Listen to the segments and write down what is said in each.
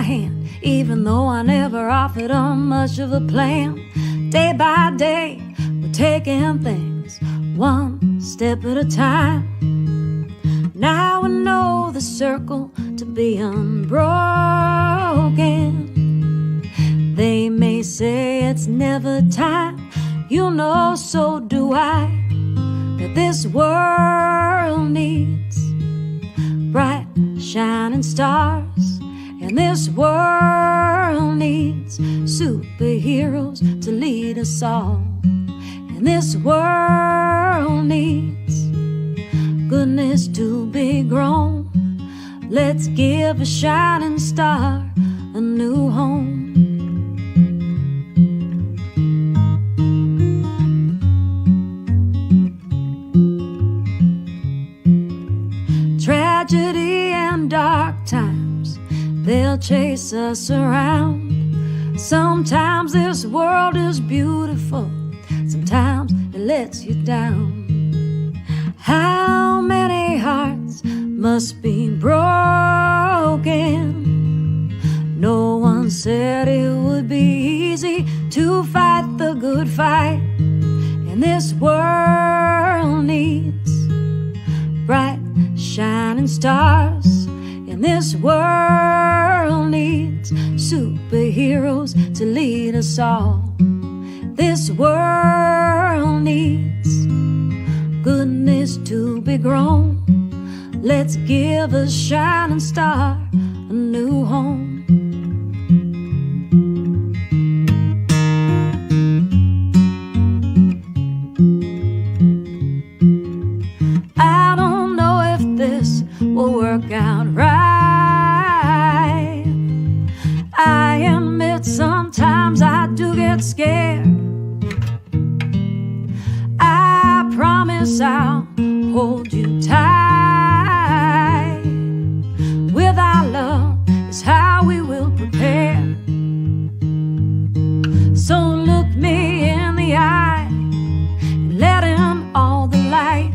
hand, even though I never offered them much of a plan. Day by day, we're taking things one step at a time. Now I know the circle to be unbroken. They may say it's never time, you know, so do I, that this world needs bright shining stars, and this world needs superheroes to lead us all, and this world needs goodness to be grown. Let's give a shining star a new home. Tragedy and dark times, they'll chase us around. Sometimes this world is beautiful, sometimes it lets you down. How many hearts must be broken? No one said it would be easy to fight the good fight, and this world needs bright shining stars, and this world needs superheroes to lead us all. This world needs goodness to be grown. Let's give a shining star a new home. I don't know if this will work out right. I admit sometimes I do get scared. I promise I'll hold you tight. With our love is how we will prepare. So look me in the eye and let in all the light.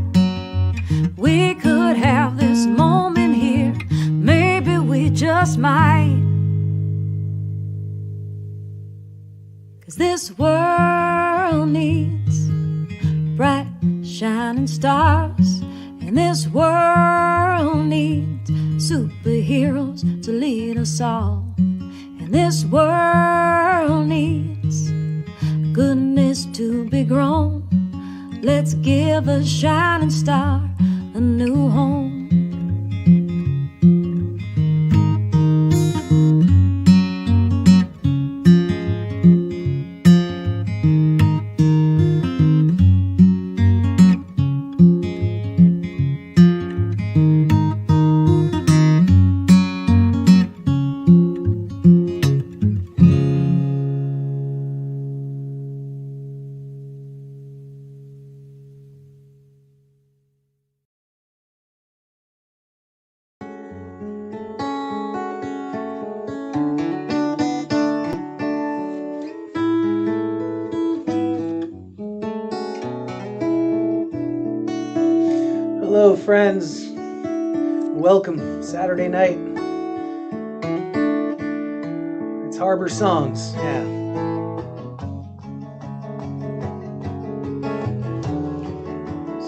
We could have this moment here, maybe we just might. 'Cause this world needs bright shining stars, and this world needs superheroes to lead us all, and this world needs goodness to be grown. Let's give a shining star a new home. Hello friends, welcome Saturday night. It's Harbor Songs, yeah.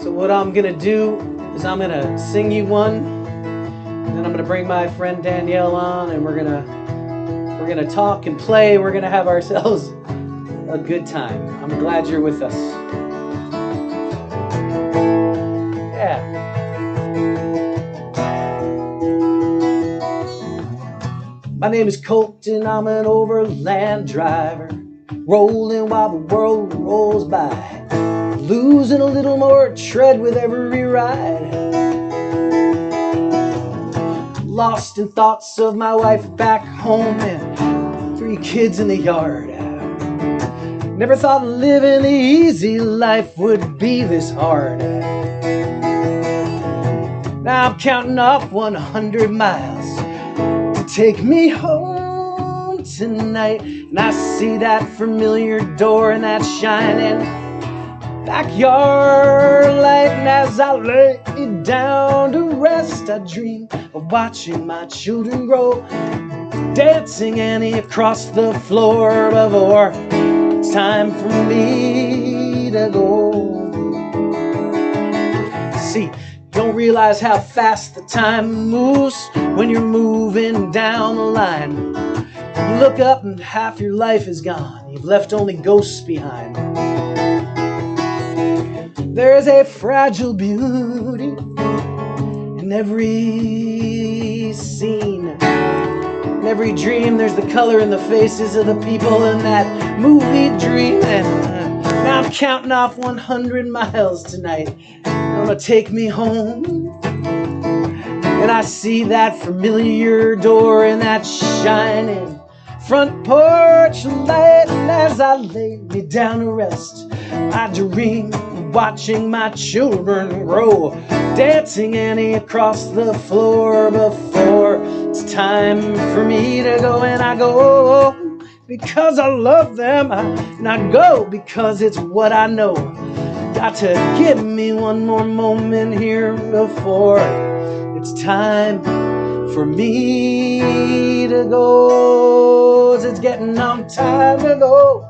So what I'm gonna do is I'm gonna sing you one, and then I'm gonna bring my friend Danielle on, and we're gonna talk and play. We're gonna have ourselves a good time. I'm glad you're with us. Yeah. My name is Colton, I'm an overland driver, rolling while the world rolls by, losing a little more tread with every ride. Lost in thoughts of my wife back home and 3 kids in the yard. Never thought living the easy life would be this hard. Now I'm counting off 100 miles to take me home tonight, and I see that familiar door and that shining backyard light, and as I lay down to rest, I dream of watching my children grow. dancing Annie across the floor before it's time for me to go. See, don't realize how fast the time moves when you're moving down the line. You look up and half your life is gone. You've left only ghosts behind. There is a fragile beauty in every scene. In every dream, there's the color in the faces of the people in that movie dream. And now I'm counting off 100 miles tonight. Gonna take me home. And I see that familiar door and that shining front porch light. And as I lay me down to rest, I dream of watching my children grow, dancing Annie across the floor before it's time for me to go. And I go because I love them, and I go because it's what I know. Got to give me one more moment here before it's time for me to go. It's getting on time to go.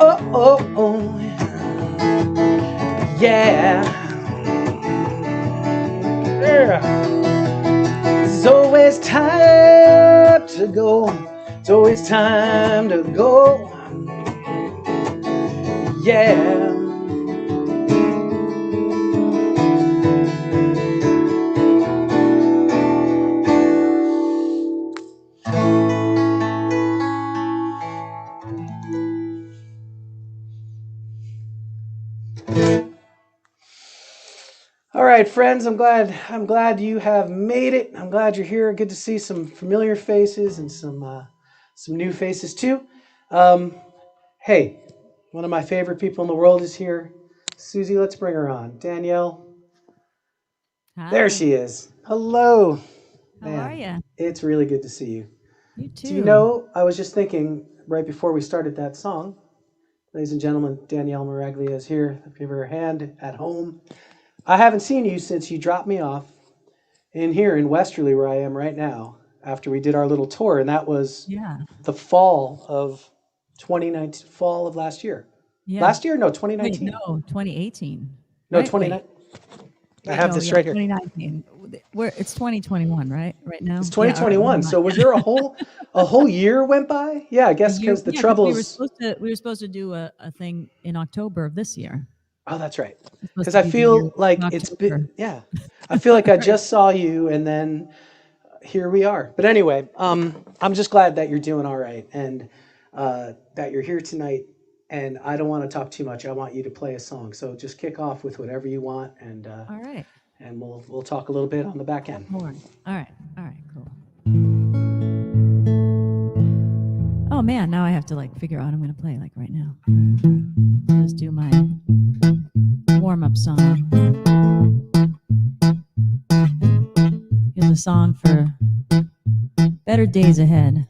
Oh, oh, oh, yeah. Yeah. It's always time to go. It's always time to go. Yeah. All right, friends, I'm glad you have made it. I'm glad you're here. Good to see some familiar faces and some new faces too. Hey, one of my favorite people in the world is here. Susie, let's bring her on. Danielle. Hi. There she is. Hello. How are you? It's really good to see you. You too. Do you know, I was just thinking right before we started that song, ladies and gentlemen, Danielle Miraglia is here. Give her a hand at home. I haven't seen you since you dropped me off in here in Westerly, where I am right now, after we did our little tour, and that was the fall of 2019, fall of last year. Yeah. Last year? No, 2019. Wait, no, 2018. No, right? 2019. I have this right here. 2019. It's 2021, right? Right now. It's 2021. So was there a whole year went by? Yeah, I guess because the troubles. We were supposed to do a thing in October of this year. Oh, that's right. Because I feel like it's been, I feel like I just saw you and then here we are. But anyway, I'm just glad that you're doing all right and that you're here tonight. And I don't want to talk too much. I want you to play a song. So just kick off with whatever you want. And all right. And we'll talk a little bit on the back end. All right, cool. Oh man, now I have to figure out what I'm going to play right now. Let's do my warm-up song. Here's a song for better days ahead.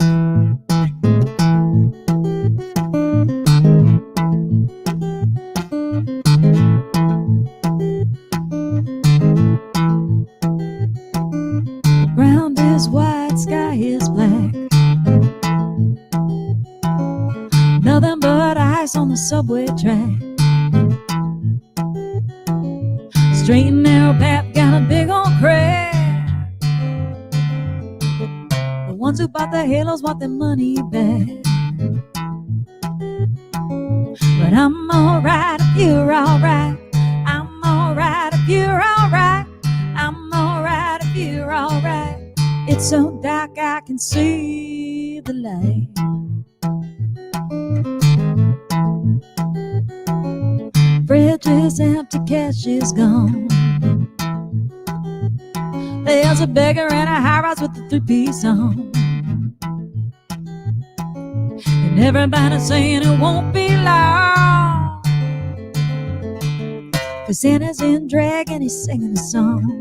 Ground is white, sky is black. Nothing but ice on the subway track. Straight and narrow path got a big old crack. The ones who bought the halos want their money back. But I'm alright if you're alright. I'm alright if you're alright. I'm alright if you're alright. It's so dark I can see the light. Fridge is empty, cash is gone. There's a beggar in a high-rise with a three-piece on. And everybody's saying it won't be long. 'Cause Santa's in drag and he's singing a song.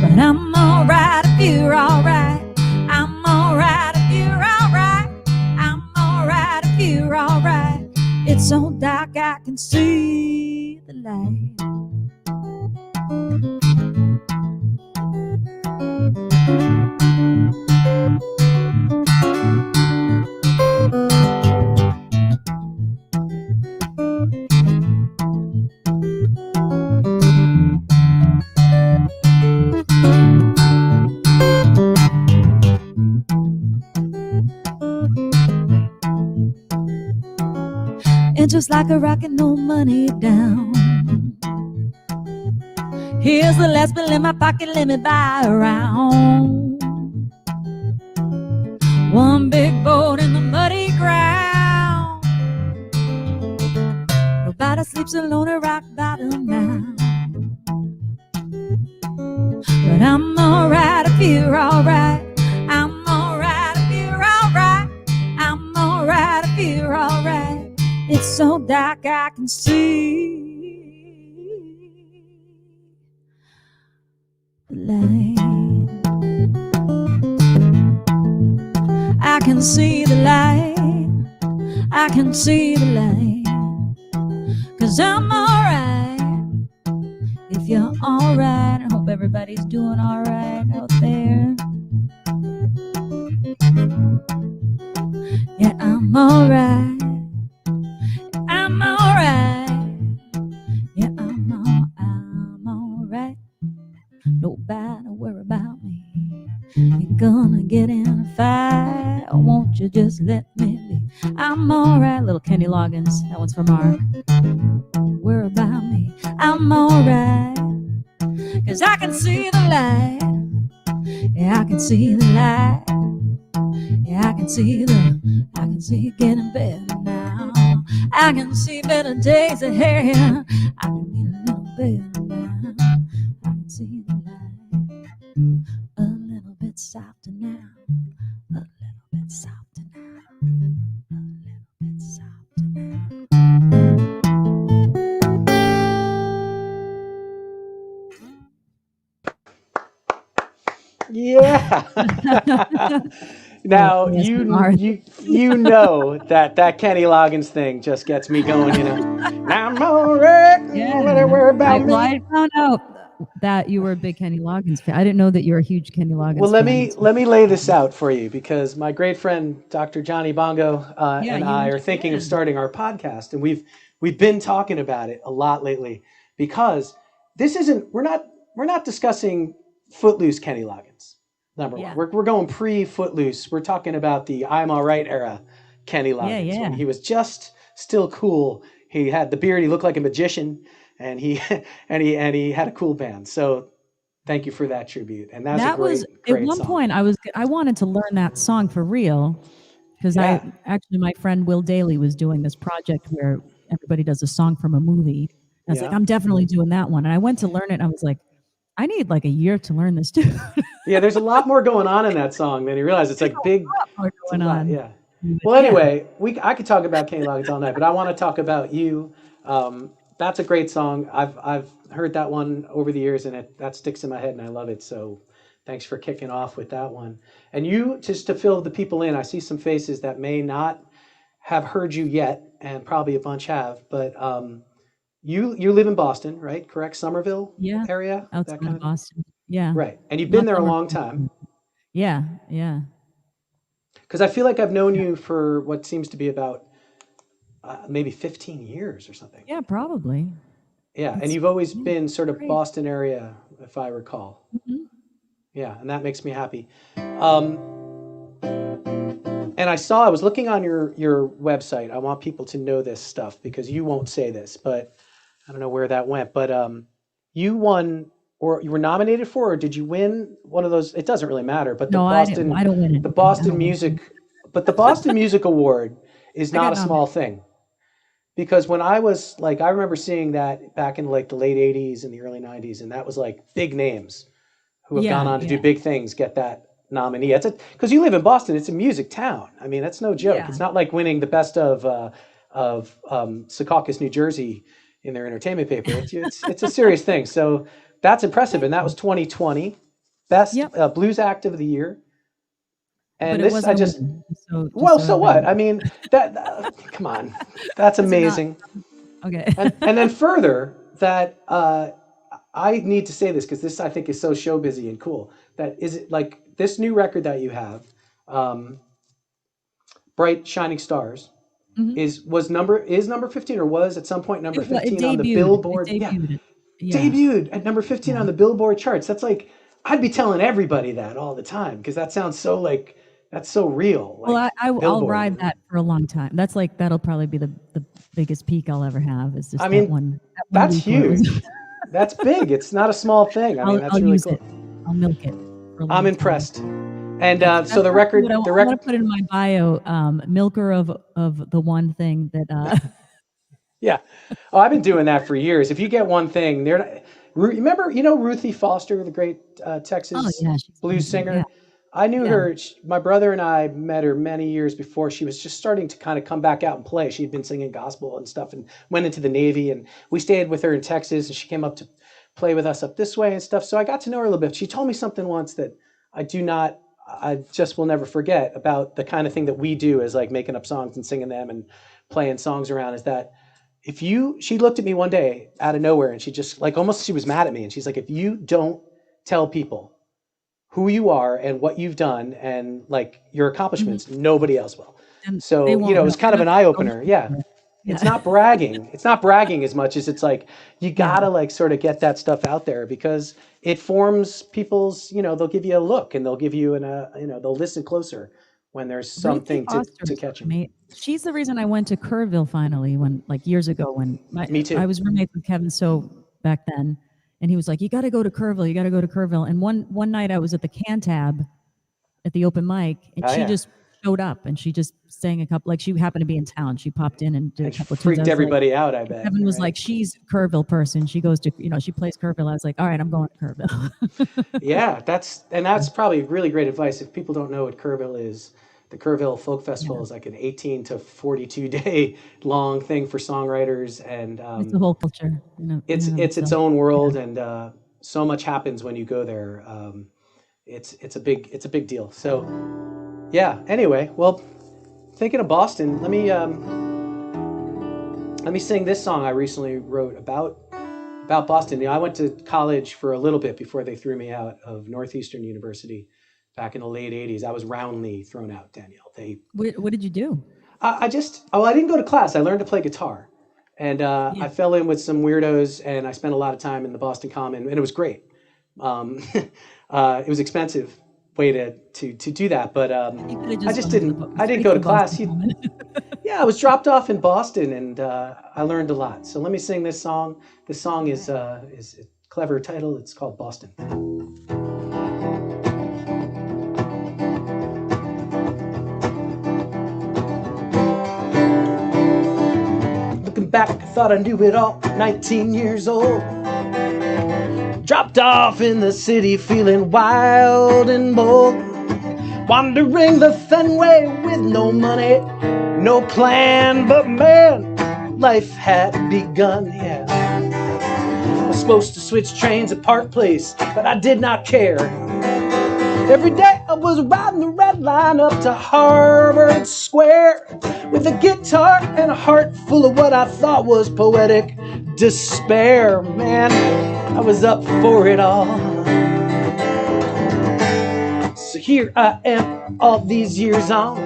But I'm alright if you're alright. I'm alright if you're alright. I'm alright if you're alright. It's so dark I can see the light. interest like a rocket, no money down. Here's the last bill in my pocket, let me buy a round. One big boat in the muddy ground. Nobody sleeps alone at rock bottom now. But I'm alright if you're alright. I'm alright if you're alright. I'm alright if you're alright. It's so dark I can see the light. I can see the light. I can see the light. 'Cause I'm alright if you're alright. I hope everybody's doing alright out there. Yeah, I'm alright. I'm alright. Yeah, I'm alright. Nobody worry about me. You're gonna get in a fight. Won't you just let me be? I'm alright. Little Kenny Loggins. That one's for Mark. Worry about me. I'm alright. 'Cause I can see the light. Yeah, I can see the light. Yeah, I can see it getting better now. I can see better days ahead. I can get a little better now. I can see the light. A little bit softer now. A little bit softer now. A little bit softer now. Yeah. Now you know that Kenny Loggins thing just gets me going, you know. Now I'm alright. Yeah. Worry about me. I found out that you were a big Kenny Loggins fan. I didn't know that you're a huge Kenny Loggins Well, fan. let me lay this out for you, because my great friend Dr. Johnny Bongo and I are thinking of starting our podcast, and we've been talking about it a lot lately, because this isn't we're not discussing Footloose Kenny Loggins. Number one, we're going pre-Footloose. We're talking about the I'm Alright era Kenny Loggins, when he was just still cool. He had the beard. He looked like a magician, and he and he had a cool band. So thank you for that tribute. And that was great at one song. point I wanted to learn that song for real, because my friend Will Daly was doing this project where everybody does a song from a movie. I was like, I'm definitely doing that one. And I went to learn it, and I was like, I need like a year to learn this too. Yeah, there's a lot more going on in that song than you realize. It's like big. Going on. Yeah. Well, anyway, I could talk about Kenny Loggins all night, but I want to talk about you. That's a great song. I've heard that one over the years, and that sticks in my head, and I love it. So thanks for kicking off with that one. And you, just to fill the people in, I see some faces that may not have heard you yet, and probably a bunch have, but you live in Boston, right? Correct? Somerville area? Outside of Boston. Yeah. Right. And you've been there a long time. Yeah. Because I feel like I've known you for what seems to be about maybe 15 years or something. Yeah, probably. Yeah, and you've always been sort of Boston area, if I recall. Mm-hmm. Yeah, and that makes me happy. And I was looking on your website. I want people to know this stuff, because you won't say this, but I don't know where that went. But you won, or you were nominated for, or did you win one of those? It doesn't really matter. But I don't win it. The Boston Music Award is not a small thing. Because when I was like, I remember seeing that back in like the late 80s and the early 90s, and that was like big names who have gone on to do big things get that nominee. Because you live in Boston, it's a music town. I mean, that's no joke. Yeah. It's not like winning the best of Secaucus, New Jersey in their entertainment paper. It's a serious thing. So that's impressive. And that was 2020, best blues act of the year. And this, I just, so what? I mean, that come on, that's amazing. Okay. and then further, that I need to say this, because this I think is so show busy and cool. That is it, like this new record that you have, Bright Shining Stars, is number 15, or was at some point number 15 on the Billboard. Debuted at number 15 on the Billboard charts. That's like, I'd be telling everybody that all the time, because that sounds so like That's so real. Well, Like I'll Billboard. ride that for a long time. That'll probably be the biggest peak I'll ever have. Is just I mean, that one that's week where it was. huge. That's big. It's not a small thing. I mean, that's I'll really use cool. it. I'll milk it for a long I'm time. impressed. And That's so the record, what I want to put in my bio, milker of the one thing that. Yeah. Oh, I've been doing that for years. If you get one thing, remember, Ruthie Foster, the great Texas Yeah, she's blues amazing. singer? Yeah. I knew Yeah. her. My brother and I met her many years before she was just starting to kind of come back out and play. She'd been singing gospel and stuff and went into the Navy. And we stayed with her in Texas, and she came up to play with us up this way and stuff. So I got to know her a little bit. She told me something once that I just will never forget about the kind of thing that we do, is like making up songs and singing them and playing songs around, is that she looked at me one day out of nowhere, and she just like, almost she was mad at me. And she's like, if you don't tell people who you are and what you've done and like your accomplishments, nobody else will. And So, they won't it was know. kind of an eye opener. Yeah. Yeah. It's not bragging. It's not bragging as much as it's like, you gotta like sort of get that stuff out there, because it forms people's, they'll give you a look, and they'll give you they'll listen closer when there's something to catch them. She's the reason I went to Kerrville finally, when like years ago, when Me too. I was roommates with Kevin So back then, and he was like, you got to go to Kerrville, you got to go to Kerrville. And one night I was at the Cantab at the open mic, and she just showed up, and she just sang a couple, like she happened to be in town. She popped in and did a couple of tunes. Freaked everybody out, I bet. Kevin was like, she's Kerrville person. She goes to, she plays Kerrville. I was like, all right, I'm going to Kerrville. Yeah, that's probably really great advice. If people don't know what Kerrville is, the Kerrville Folk Festival is like an 18 to 42 day long thing for songwriters, and it's a whole culture. It's its own world, and so much happens when you go there. It's a big deal. So yeah. Anyway, well, thinking of Boston, let me sing this song I recently wrote about Boston. I went to college for a little bit before they threw me out of Northeastern University back in the late 80s. I was roundly thrown out, Danielle. What did you do? I didn't go to class. I learned to play guitar. And I fell in with some weirdos, and I spent a lot of time in the Boston Common, and it was great. It was expensive way to do that, but I didn't go to class. Yeah, I was dropped off in Boston, and I learned a lot. So let me sing this song. This song is a clever title. It's called Boston. Back, I thought I knew it all, 19 years old. Dropped off in the city, feeling wild and bold. Wandering the Fenway with no money, no plan, but man, life had begun, yeah. I was supposed to switch trains at Park Place, but I did not care. Every day I was riding the red line up to Harvard Square with a guitar and a heart full of what I thought was poetic despair. Man, I was up for it all. So here I am all these years on.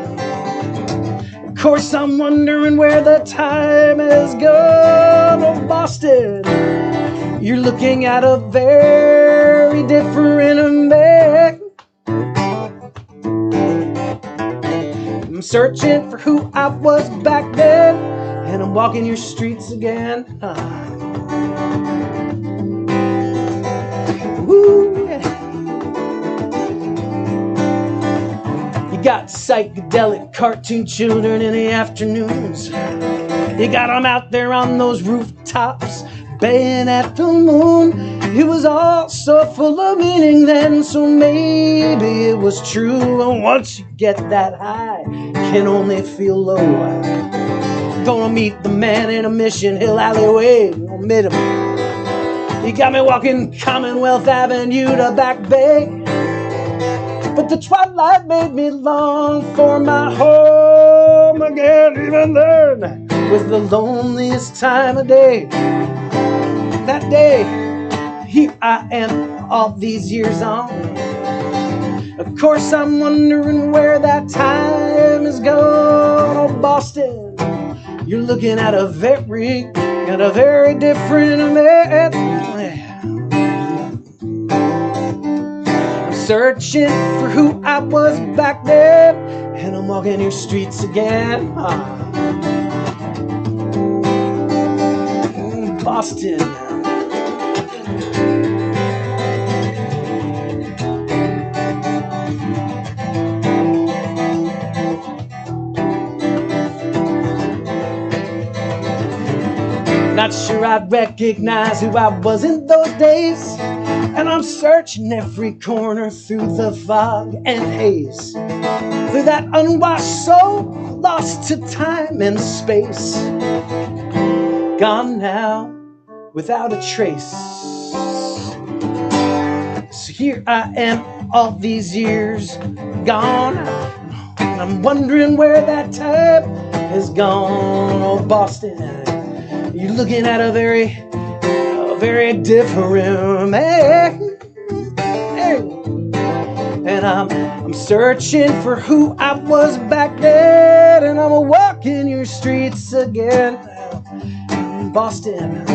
Of course I'm wondering where the time has gone. Oh, Boston, you're looking at a very different man. I'm searching for who I was back then, and I'm walking your streets again. Woo, yeah. You got psychedelic cartoon children in the afternoons. You got them out there on those rooftops, baying at the moon. It was all so full of meaning then, so maybe it was true. And once you get that high, you can only feel low. Gonna meet the man in a Mission Hill alleyway. Gonna meet him. He got me walking Commonwealth Avenue to Back Bay. But the twilight made me long for my home again. Even then was the loneliest time of day. That day, here I am all these years on. Of course I'm wondering where that time is gone. Oh, Boston, you're looking at a very different man. I'm searching for who I was back then, and I'm walking your streets again. Boston. Not sure I'd recognize who I was in those days, and I'm searching every corner through the fog and haze, through that unwashed soul lost to time and space, gone now without a trace. So here I am, all these years gone, and I'm wondering where that time has gone. Oh, Boston, you're looking at a very different man. And I'm searching for who I was back then, and I'm walking your streets again, Boston.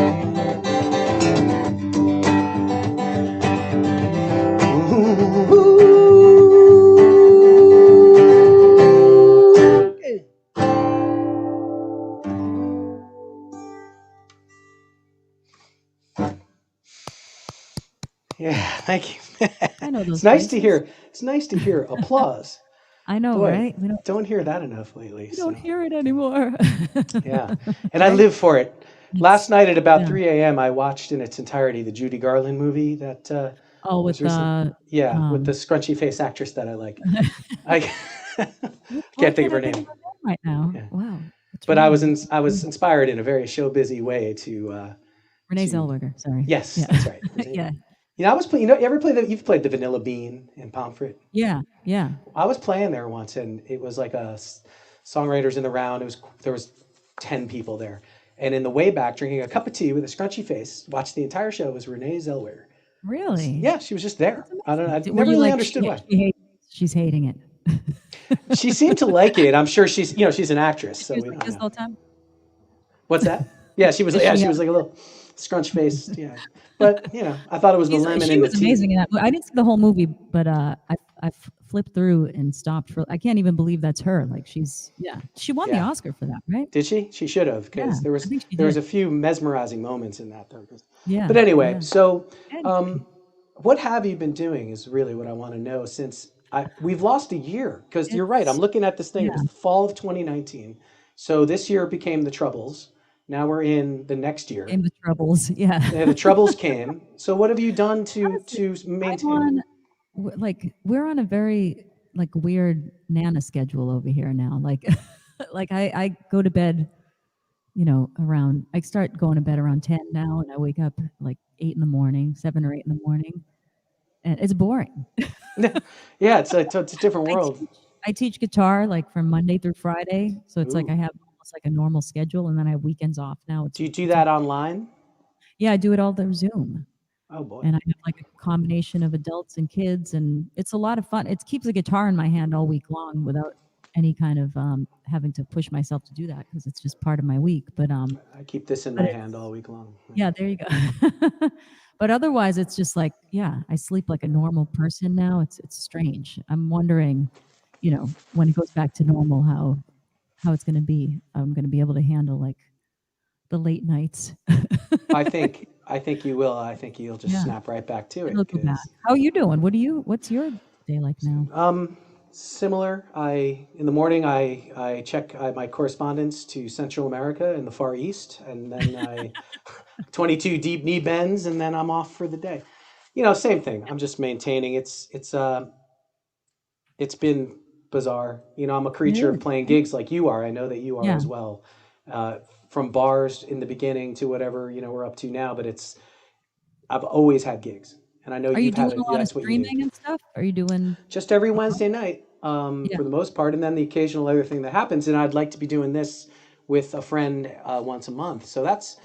Yeah, thank you. I know those It's nice voices. to hear. It's nice to hear applause. I know, Boy, right? We don't hear that enough lately. don't hear it anymore. Yeah, and I live for it. Last night at about yeah. 3 a.m., I watched in its entirety the Judy Garland movie that Oh, with was recent. Yeah, with the scrunchy face actress that I like. I can't think of her name right now. Yeah. Wow. But I was inspired in a very show busy way to Renee Zellweger. Sorry. Yes, Yeah. that's right. Yeah. You know, I was playing. You ever play you've played the Vanilla Bean in Pomfret? Yeah. Yeah. I was playing there once, and it was like a songwriters in the round. There was 10 people there, and in the way back, drinking a cup of tea with a scrunchy face, watched the entire show, was Renee Zellweger. Really? Yeah, she was just there. I don't know. I Were never you really like, understood why. She's hating it. She seemed to like it. I'm sure she's an actress, so She was we like don't this know. the whole time? What's that? Yeah, she was. She was like a little scrunch faced. Yeah, but I thought it was the lemon She in the was tea. amazing in that. I didn't see the whole movie, but I flipped through and stopped for. I can't even believe that's her. Like she won the Oscar for that, right? Did she? She should have, because Yeah, there was a few mesmerizing moments in that though. Yeah. But anyway, yeah. so what have you been doing is really what I want to know, since we've lost a year, because you're right. I'm looking at this thing. It was the fall of 2019. So this year became the Troubles. Now we're in the next year. In the Troubles, yeah. The Troubles came. So what have you done to maintain? We're on a very weird Nana schedule over here now. Like I go to bed, around. I start going to bed around 10 now, and I wake up like 8 in the morning, 7 or 8 in the morning, and it's boring. Yeah, it's a different world. I teach guitar like from Monday through Friday, so it's like I have almost like a normal schedule, and then I have weekends off now. Do you do that online? Yeah, I do it all through Zoom. Oh boy. And I have like a combination of adults and kids, and it's a lot of fun. It keeps the guitar in my hand all week long without any kind of having to push myself to do that, because it's just part of my week. But I keep this in my hand all week long. Yeah, there you go. But otherwise, it's just like, I sleep like a normal person now. It's strange. I'm wondering, when it goes back to normal, how it's going to be. I'm going to be able to handle like the late nights. I think you will. I think you'll just snap right back to it. How are you doing? What's your day like now? Similar. In the morning I check my correspondence to Central America and the Far East, and then 22 deep knee bends, and then I'm off for the day. Same thing. I'm just maintaining. It's been bizarre. I'm a creature of playing gigs like you are. I know that you are as well. From bars in the beginning to whatever we're up to now, but I've always had gigs, and I know you've had it. Are you doing a lot of streaming and stuff? Are you doing just every Wednesday night for the most part, and then the occasional other thing that happens? And I'd like to be doing this with a friend once a month. So that's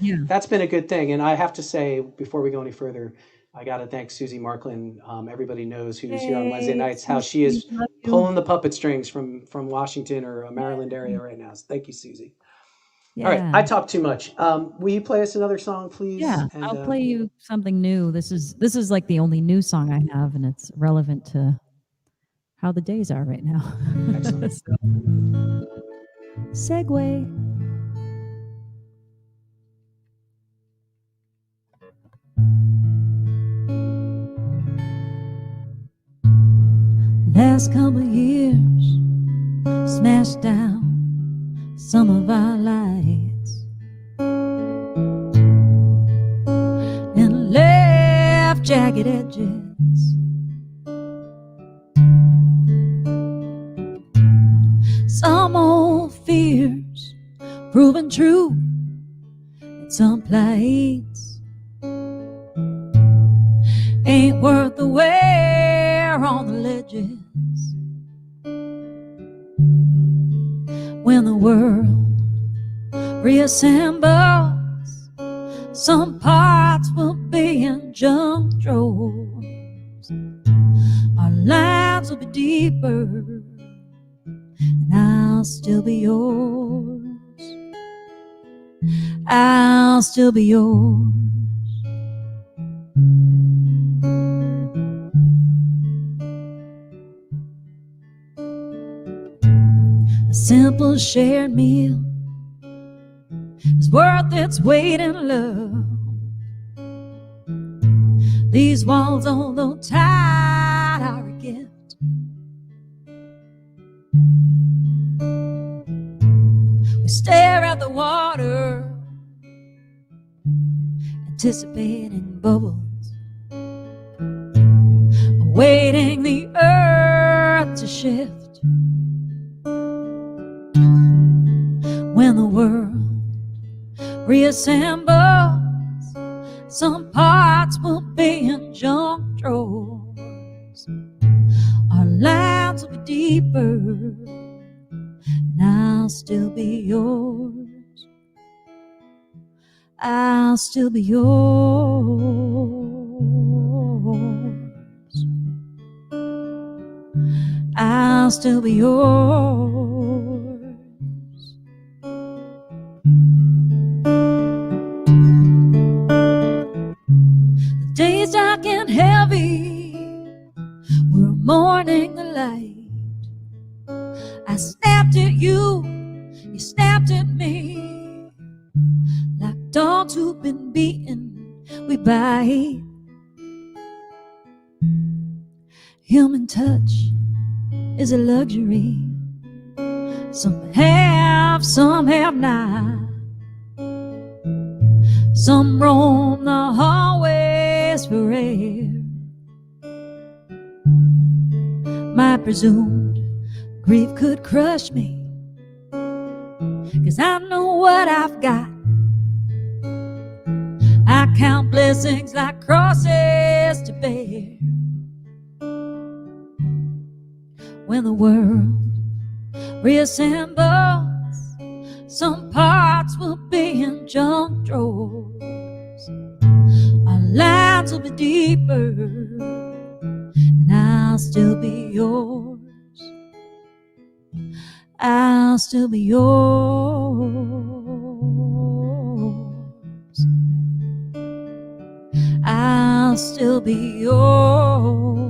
been a good thing. And I have to say, before we go any further, I got to thank Susie Marklin. Everybody knows who's here on Wednesday nights, how she is pulling the puppet strings from Washington or Maryland area right now. So thank you, Susie. Yeah. All right, I talk too much. Will you play us another song, please? Yeah, And, I'll play you something new. This is like the only new song I have, and it's relevant to how the days are right now. Excellent. So, segue. Last couple years smashed down some of our lights and left jagged edges. Some old fears proven true at some places. Ain't worth the wear on the ledges. When the world reassembles, some parts will be in junk drawers. Our lives will be deeper, and I'll still be yours. I'll still be yours. A simple shared meal is worth its weight in love. These walls, although tight, are a gift. We stare at the water, anticipating bubbles, awaiting the earth to shift. When the world reassembles, some parts will be in junk drawers. Our lives will be deeper, and I'll still be yours. I'll still be yours. I'll still be yours. The days dark and heavy, we're mourning the light. I snapped at you, you snapped at me. Like dogs who've been beaten, we bite. Human touch is a luxury. Some have not. Some roam the hallways for air. My presumed grief could crush me, 'cause I know what I've got. I count blessings like crosses to bear. When the world reassembles, some parts will be in junk drawers. Our lives will be deeper, and I'll still be yours. I'll still be yours. I'll still be yours.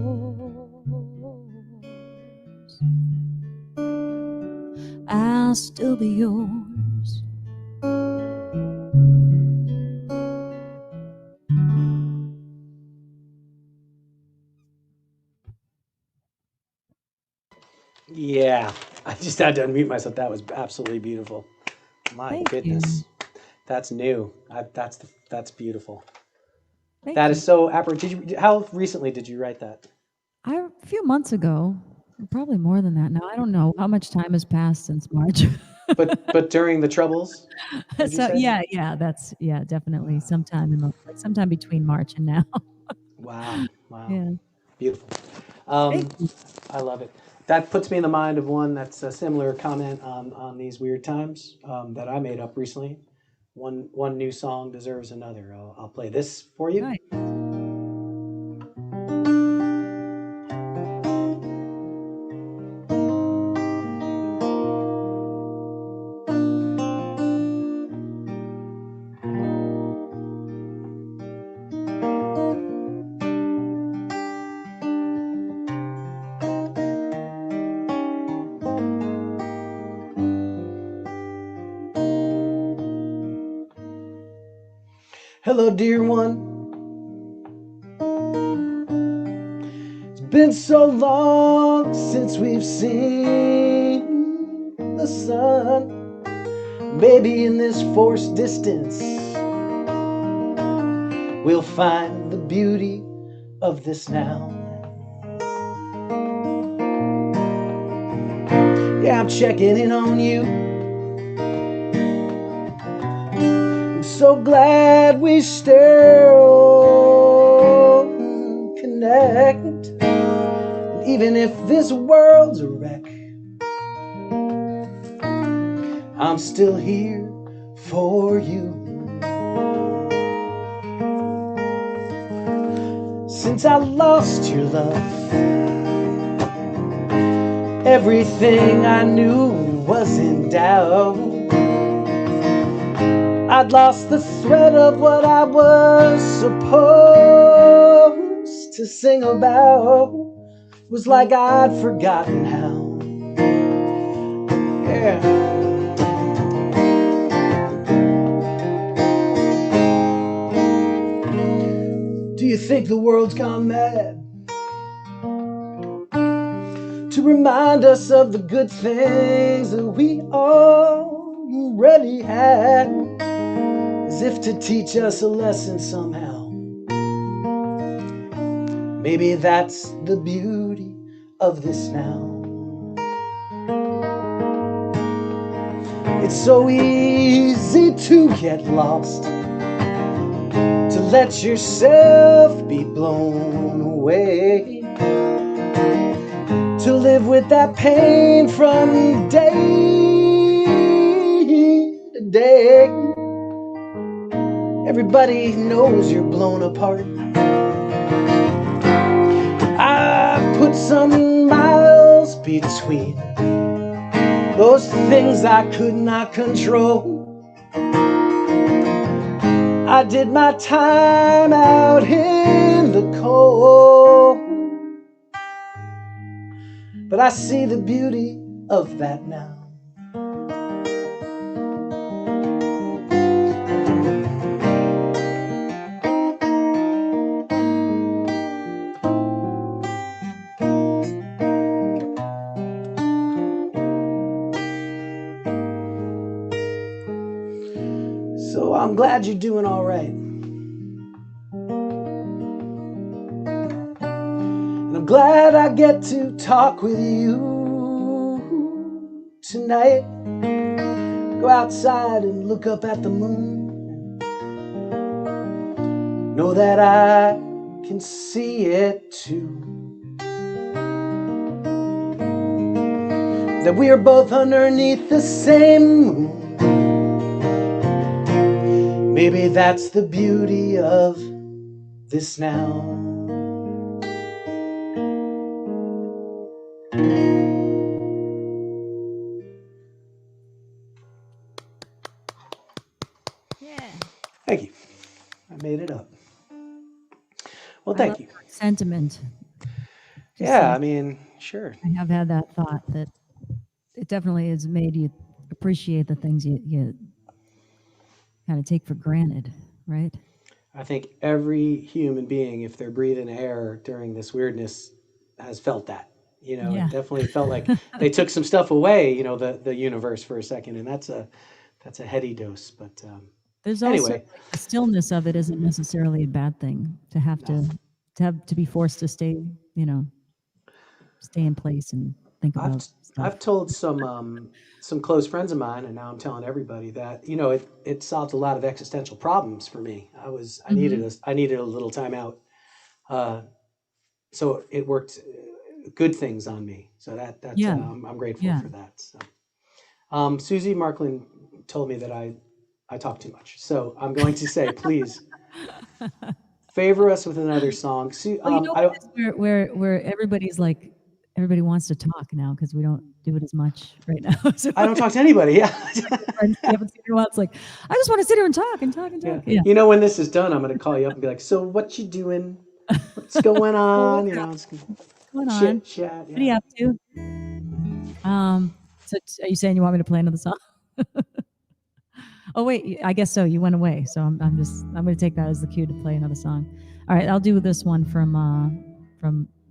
I'll still be yours. Yeah, I just had to unmute myself. That was absolutely beautiful. My Thank goodness, you. that's new. That's beautiful. Thank That you. is so how recently did you write that? A few months ago, probably more than that now. I don't know how much time has passed since March. But during the Troubles, would you So say? yeah, that's definitely sometime sometime between March and now. Wow, Yeah. beautiful. Thank you. I love it. That puts me in the mind of one that's a similar comment on these weird times that I made up recently. One new song deserves another. I'll play this for you. Right. Hello, dear one. It's been so long since we've seen the sun. Maybe in this forced distance, we'll find the beauty of this now. Yeah, I'm checking in on you. I'm so glad we still connect. And even if this world's a wreck, I'm still here for you. Since I lost your love, everything I knew was in doubt. I'd lost the thread of what I was supposed to sing about. It was like I'd forgotten how. Yeah. Do you think the world's gone mad to remind us of the good things that we already had, as if to teach us a lesson somehow? Maybe that's the beauty of this now. It's so easy to get lost, to let yourself be blown away, to live with that pain from day to day. Everybody knows you're blown apart. I put some miles between those things I could not control. I did my time out in the cold, but I see the beauty of that now. So I'm glad you're doing all right. And I'm glad I get to talk with you tonight. Go outside and look up at the moon. Know that I can see it too. That we are both underneath the same moon. Maybe that's the beauty of this now. Yeah. Thank you. I made it up. Well, thank you. Sentiment. Yeah, I mean, sure. I have had that thought that it definitely has made you appreciate the things you kind of take for granted, right? I think every human being, if they're breathing air during this weirdness, has felt that. You know, Yeah. it definitely felt like they took some stuff away, you know, the universe for a second, and that's a heady dose. But There's also anyway, like, the stillness of it isn't necessarily a bad thing to have no. to be forced to stay, stay in place and think about stuff. I've told some close friends of mine, and now I'm telling everybody that, you know, it solved a lot of existential problems for me. I needed a little time out, so it worked good things on me. So that's Yeah. I'm grateful Yeah. for that. So, Susie Marklin told me that I talk too much, so I'm going to say, please favor us with another song. Well, you know what it is? Where everybody's like, everybody wants to talk now because we don't do it as much right now. So I don't talk to anybody. Yeah. friends you haven't seen in a while. It's like, I just want to sit here and talk and talk and talk. Yeah. You know, when this is done, I'm going to call you up and be like, so what you doing? What's going on? You know, it's What's going on? chit chat. What are you up to? So are you saying you want me to play another song? Oh wait, I guess so. You went away, so I'm going to take that as the cue to play another song. All right, I'll do this one from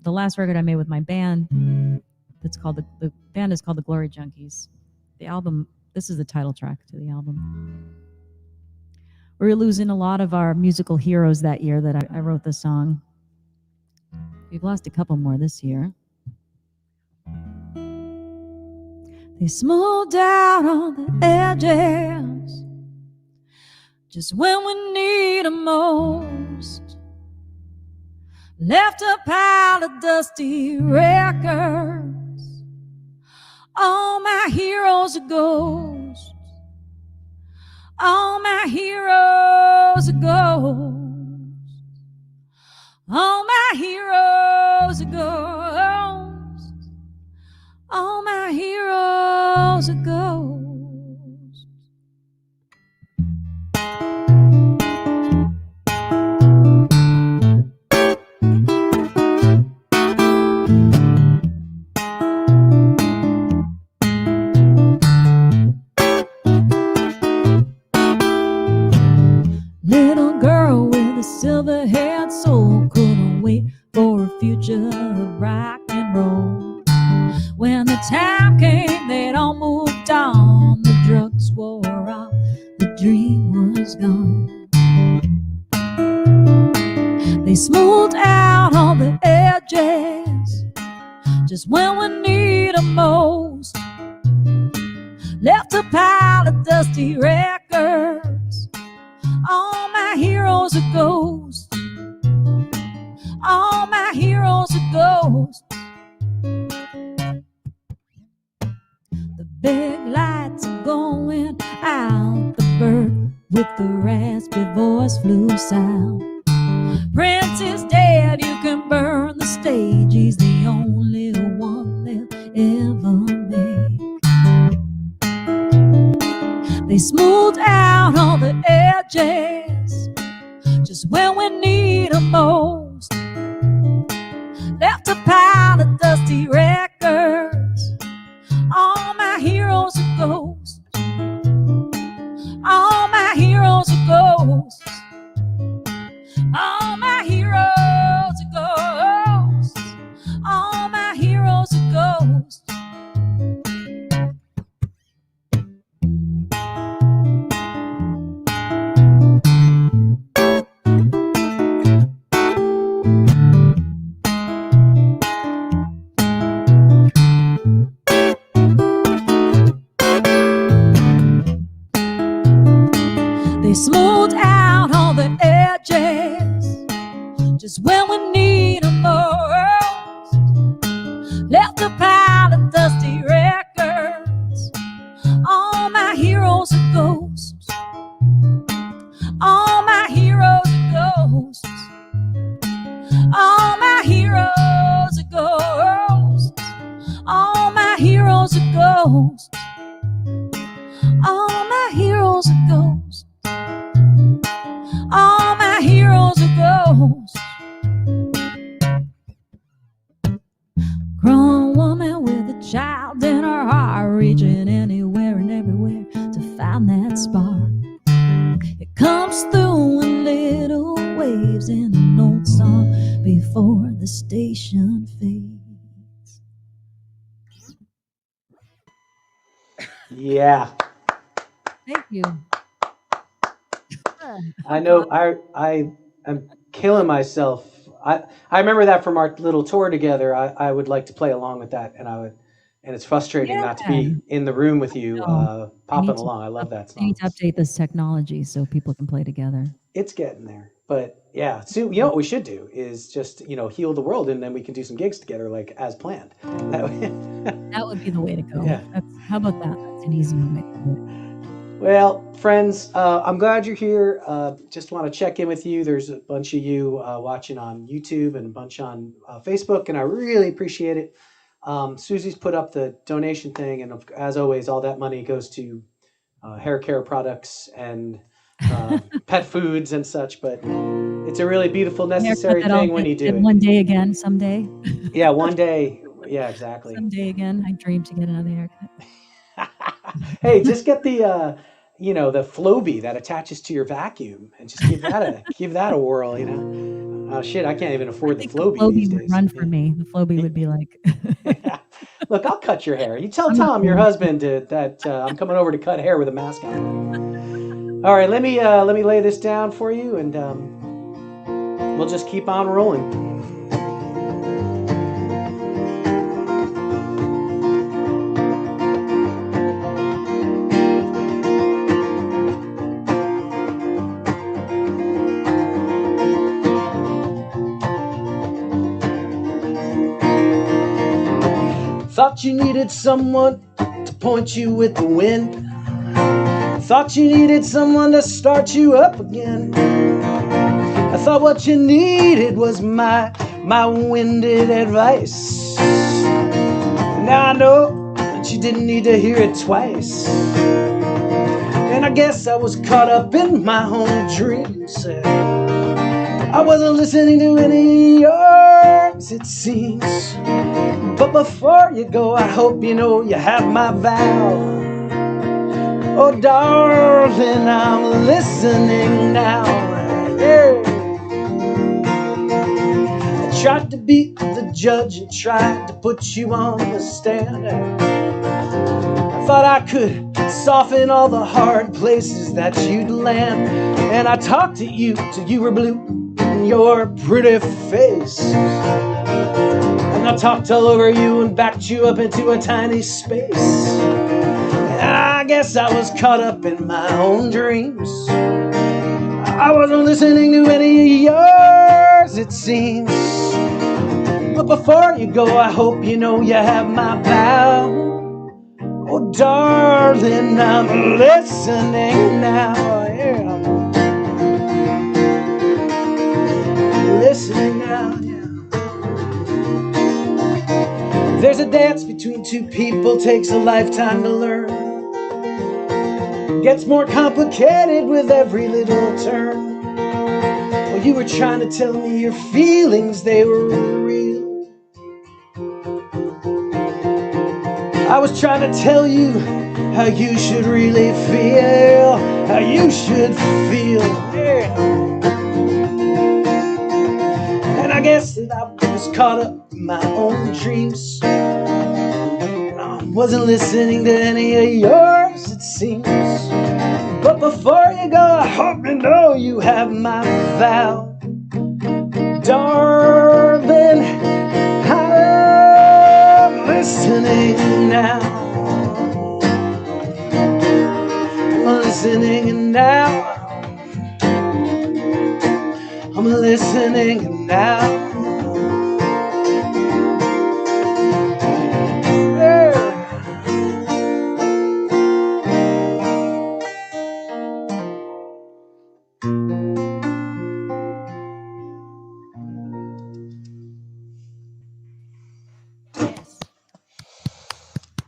the last record I made with my band. That's called the band is called the Glory Junkies. The album. This is the title track to the album. We were losing a lot of our musical heroes that year that I wrote this song. We've lost a couple more this year. They smoothed out on the edges just when we need them most. Left a pile of dusty records. All my heroes are ghosts. All my heroes are ghosts. All my heroes are ghosts. All my heroes are ghosts. Little girl with a silver-haired soul couldn't wait for a future of rock and roll. When the time came, they'd all moved on. The drugs wore off, the dream was gone. They smoothed out all the edges just when we need them most. Left a pile of dusty records. All my heroes are ghosts. All my heroes are ghosts. The big lights are going out. The bird with the raspy voice flew south. Prince is dead, you can burn the stage. He's the only one they'll ever make. They smoothed out all the edges just when we need them most. Left a pile of dusty records. All my heroes are ghosts. All my heroes are ghosts. All my heroes are ghosts. All my heroes are ghosts. They smoothed out all the edges just when we need them most. Left a pile of dusty records. All my heroes are ghosts. All my heroes are ghosts. All my heroes are ghosts. All my heroes are ghosts. All my heroes are ghosts. All my heroes are ghosts. Grown woman with a child in her heart, reaching anywhere and everywhere to find that spark. It comes through in little waves in an old song before the station fades. Yeah. Thank you. I know I am killing myself. I remember that from our little tour together. I would like to play along with that, and it's frustrating not to be in the room with you popping along. I love that song. I need to update this technology so people can play together. It's getting there. But yeah, so you know what we should do is just, heal the world, and then we can do some gigs together like as planned. That would be the way to go. Yeah. How about that? That's an easy one to do. Well, friends, I'm glad you're here. Just want to check in with you. There's a bunch of you watching on YouTube and a bunch on Facebook, and I really appreciate it. Susie's put up the donation thing, and as always, all that money goes to hair care products and pet foods and such. But it's a really beautiful, necessary thing when you do it. One day again, someday. Yeah, one day. Yeah, exactly. Someday again, I dream to get another haircut. Hey, just get the the Floby that attaches to your vacuum, and just give that a whirl. Oh shit, I can't even I afford the think the Floby Floby these would days. run for me. The Floby would be like, Yeah. Look, I'll cut your hair. You tell I'm not Tom, your going to. husband, that I'm coming over to cut hair with a mask on. All right, let me lay this down for you, and we'll just keep on rolling. Thought you needed someone to point you with the wind. Thought you needed someone to start you up again. I thought what you needed was my winded advice. Now I know that you didn't need to hear it twice. And I guess I was caught up in my own dreams. I wasn't listening to any of yours, it seems. But before you go, I hope you know you have my vow. Oh, darling, I'm listening now. Yeah. I tried to be the judge and tried to put you on the stand. I thought I could soften all the hard places that you'd land. And I talked to you till you were blue in your pretty face. And I talked all over you and backed you up into a tiny space. And I guess I was caught up in my own dreams. I wasn't listening to any of yours, it seems. But before you go, I hope you know you have my vow. Oh, darling, I'm listening now. Yeah. Listening now, yeah. There's a dance between two people, takes a lifetime to learn. Gets more complicated with every little turn. Well, you were trying to tell me your feelings, they were real. I was trying to tell you how you should really feel, how you should feel. Yeah. And I guess that I was caught up in my own dreams. I wasn't listening to any of yours, it seems. But before you go, I hope you know you have my vow. Darling, I'm listening now. I'm listening now. I'm listening now.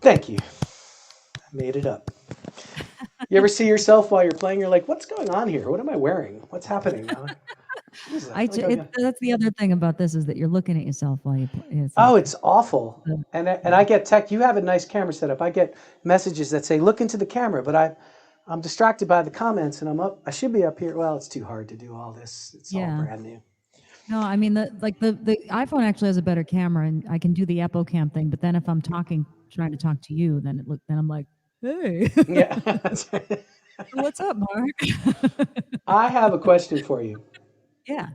Thank you. I made it up. You ever see yourself while you're playing? You're like, what's going on here? What am I wearing? What's happening? That's the other thing about this is that you're looking at yourself while you play. It's awful. And I get tech. You have a nice camera setup. I get messages that say, look into the camera, but I'm distracted by the comments and I'm up. I should be up here. Well, it's too hard to do all this. It's all brand new. No, I mean the iPhone actually has a better camera and I can do the EpoCam thing. But then if I'm trying to talk to you, then I'm like, hey, yeah, what's up, Mark? I have a question for you. Yeah.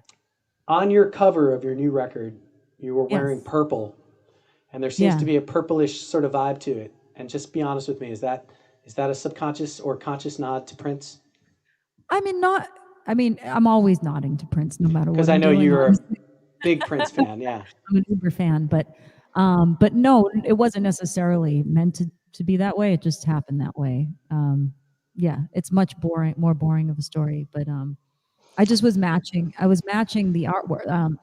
On your cover of your new record, you were wearing purple, and there seems to be a purplish sort of vibe to it. And just be honest with me, is that a subconscious or conscious nod to Prince? I'm always nodding to Prince, no matter what. Because I know you're a big Prince fan. Yeah, I'm an Uber fan, but no, it wasn't necessarily meant to be that way. It just happened that way. Yeah, it's much more boring of a story, but I was matching the artwork.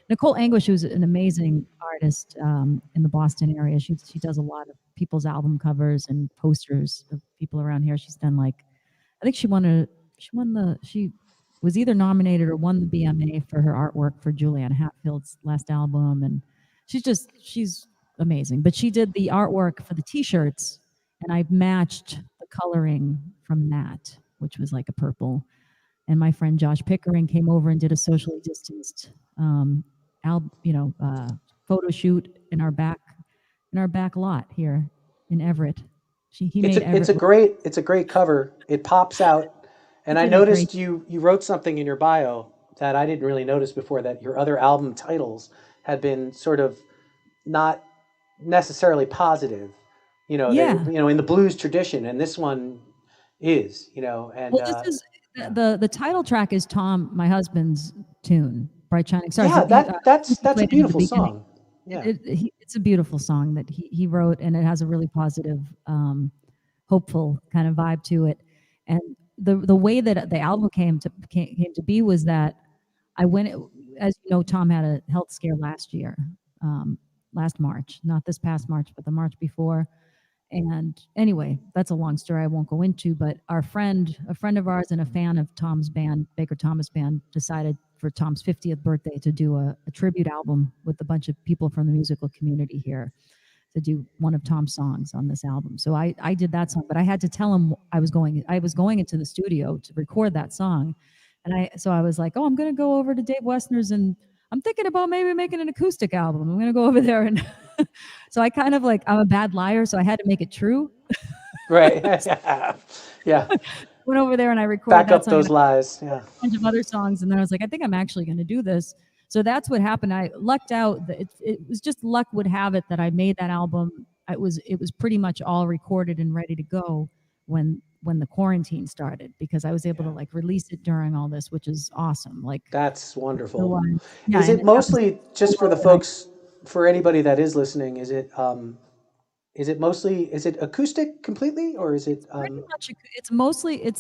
Nicole Anguish, who's an amazing artist in the Boston area, she does a lot of people's album covers and posters of people around here. She's done I think she was either nominated or won the BMA for her artwork for Julianne Hatfield's last album, and she's amazing. But she did the artwork for the T-shirts, and I matched the the coloring from that, which was like a purple. And my friend Josh Pickering came over and did a socially distanced, photo shoot in our back lot here in Everett. It's a great cover. It pops out, and I noticed you wrote something in your bio that I didn't really notice before, that your other album titles had been sort of not necessarily positive, in the blues tradition, and this one is, and well, this is the title track is Tom, my husband's tune, Bright Shining Stars. Yeah, that's a beautiful song. Yeah, it's a beautiful song that he wrote, and it has a really positive, hopeful kind of vibe to it. And the way that the album came to be was that I went, as you know, Tom had a health scare last year, last March, not this past March, but the March before. And anyway, that's a long story I won't go into, but a friend of ours and a fan of Tom's band, Baker Thomas Band, decided for Tom's 50th birthday to do a tribute album with a bunch of people from the musical community here, to do one of Tom's songs on this album. So I did that song, but I had to tell him I was going into the studio to record that song. And so I was like, oh, I'm going to go over to Dave Westner's, and I'm thinking about maybe making an acoustic album. I'm going to go over there. And so I kind of I'm a bad liar, so I had to make it true. Right. Yeah. Went over there and I recorded back up those lies. Yeah. A bunch of other songs. And then I was like, I think I'm actually going to do this. So that's what happened. I lucked out. It was just luck would have it that I made that album. It was pretty much all recorded and ready to go when the quarantine started, because I was able to release it during all this, which is awesome. That's wonderful. So, is it mostly, just for the folks, for anybody that is listening, is it acoustic completely, or is it pretty much, it's mostly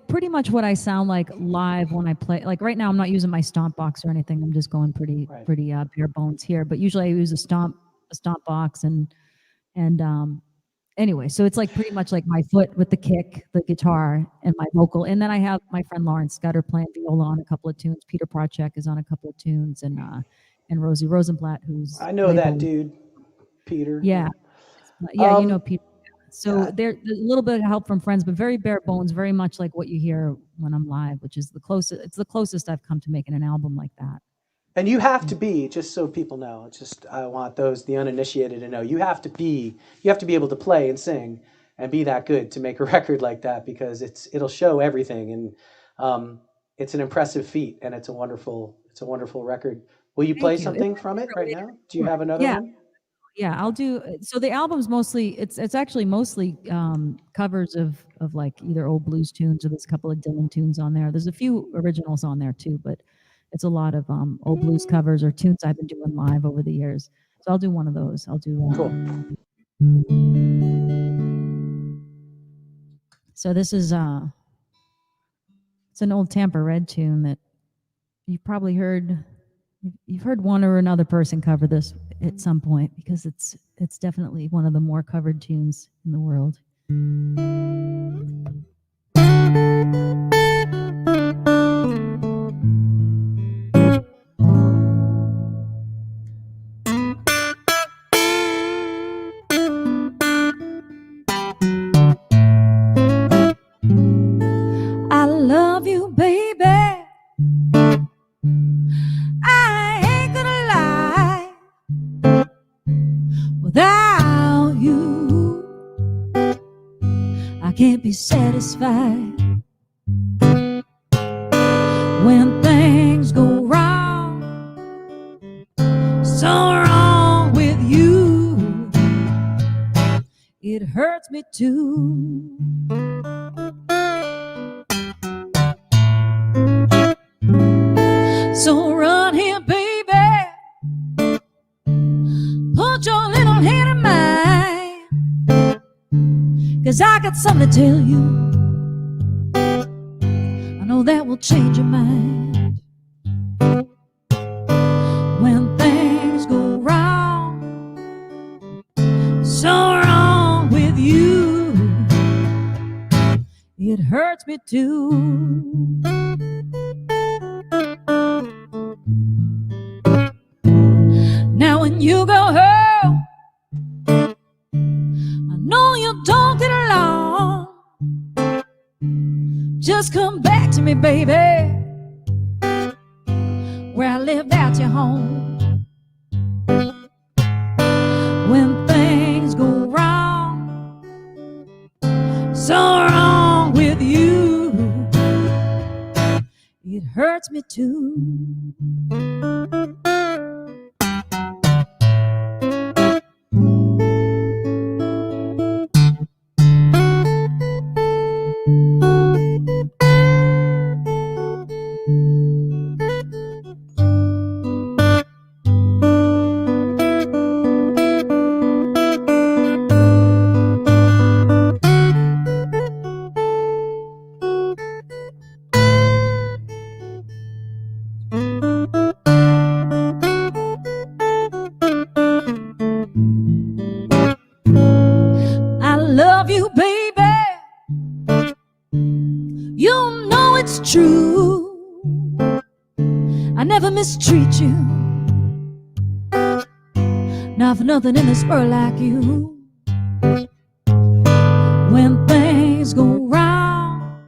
pretty much what I sound like live when I play. Like right now I'm not using my stomp box or anything. I'm just going pretty bare bones here, but usually I use a stomp box and anyway, so it's pretty much my foot with the kick, the guitar, and my vocal. And then I have my friend Lauren Scudder playing viola on a couple of tunes. Peter Procek is on a couple of tunes, and Rosie Rosenblatt, who's I know that dude, Peter. Yeah, you know Peter. So there's a little bit of help from friends, but very bare bones, very much like what you hear when I'm live, which is the closest. It's the closest I've come to making an album like that. And you have to be, just so people know, it's just, I want the uninitiated to know, you have to be able to play and sing and be that good to make a record like that, because it'll show everything. And it's an impressive feat, and it's a wonderful record. Will you play something from it right now? Do you have another one? Yeah, I'll do. So the album's mostly, it's actually mostly covers of either old blues tunes, or there's a couple of Dylan tunes on there. There's a few originals on there too, but it's a lot of old blues covers or tunes I've been doing live over the years. So I'll do one of those. I'll do. Cool. So this is it's an old Tampa Red tune that you've probably heard. You've heard one or another person cover this at some point, because it's definitely one of the more covered tunes in the world. Can't be satisfied when things go wrong, so wrong with you. It hurts me too. So run here, baby, put your little head in mine, 'cause I got something to tell you. I know that will change your mind. When things go wrong, so wrong with you, it hurts me too. Now when you go home, I know you don't get along, Just come back to me, baby, where I lived at your home. When things go wrong, so wrong with you, it hurts me too. I love you, baby. You know it's true. I never mistreat you. Not for nothing in this world like you. When things go wrong,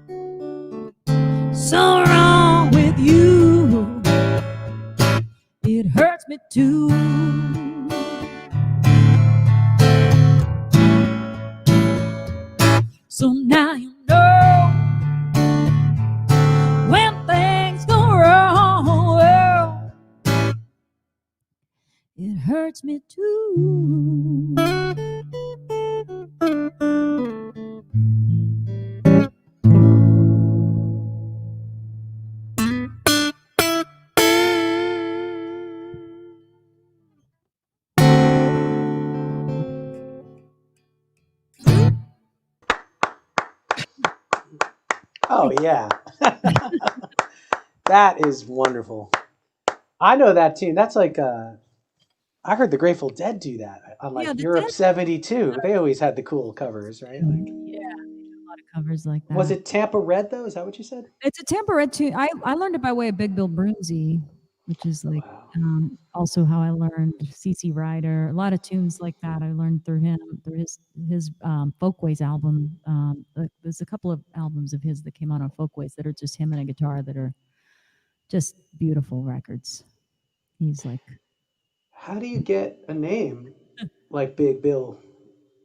so wrong with you, it hurts me too. So now you know when things go wrong, well, it hurts me too. Oh, yeah. That is wonderful. I know that tune. That's like, I heard the Grateful Dead do that on like Europe Dead. 72. They always had the cool covers, right? Like, Yeah, a lot of covers like that. was it Tampa Red, though? Is that what you said? It's a Tampa Red tune. I learned it by way of Big Bill Broomsey, which is like also how I learned CC Rider. A lot of tunes like that I learned through him, through his Folkways album. There's a couple of albums of his that came out on Folkways that are just him and a guitar that are just beautiful records. He's like, how do you get a name like Big Bill?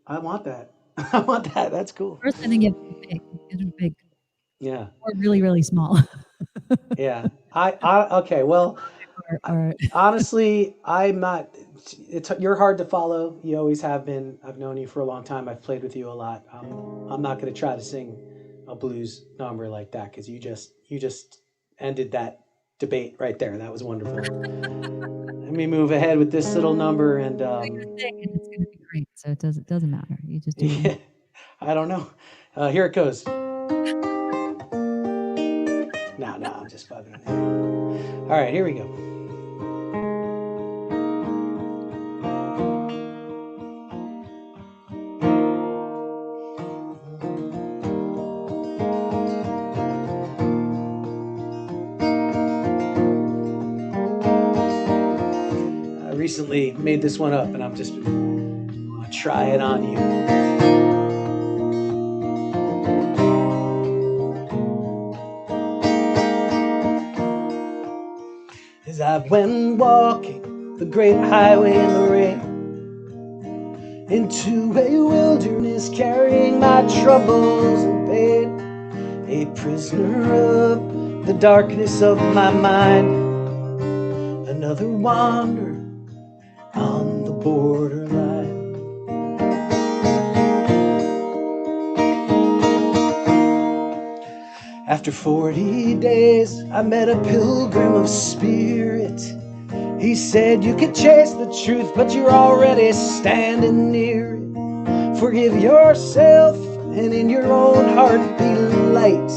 I want that. I want that. That's cool. First, I think it was big. Yeah. Or really, really small. Yeah. Okay. Well, honestly, I'm not. You're hard to follow. You always have been. I've known you for a long time. I've played with you a lot. I'm not going to try to sing a blues number like that because you just ended that debate right there. That was wonderful. Let me move ahead with this little number and. It's going to be great. So it doesn't matter. You just do. Yeah, I don't know. Here it goes. No, I'm just bugging. All right, here we go. I recently made this one up, and I'm just gonna try it on you. 'Cause I went walking the great highway in the rain, into a wilderness carrying my troubles and pain, a prisoner of the darkness of my mind, another wanderer on the borderline. After 40 days, I met a pilgrim of spirit. He said, you could chase the truth, but you're already standing near it. Forgive yourself, and in your own heart be light,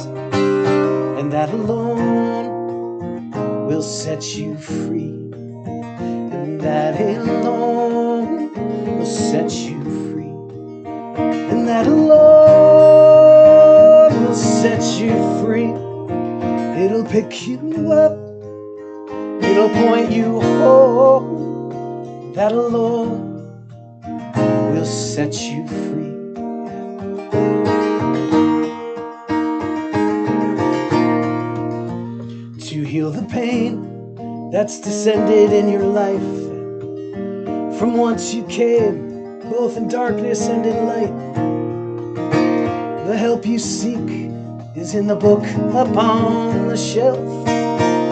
and that alone will set you free. And that alone will set you free. And that alone will set you free. It'll pick you up, it'll point you home. That alone will set you free. pain that's descended in your life from whence you came, both in darkness and in light. The help you seek is in the book upon the shelf,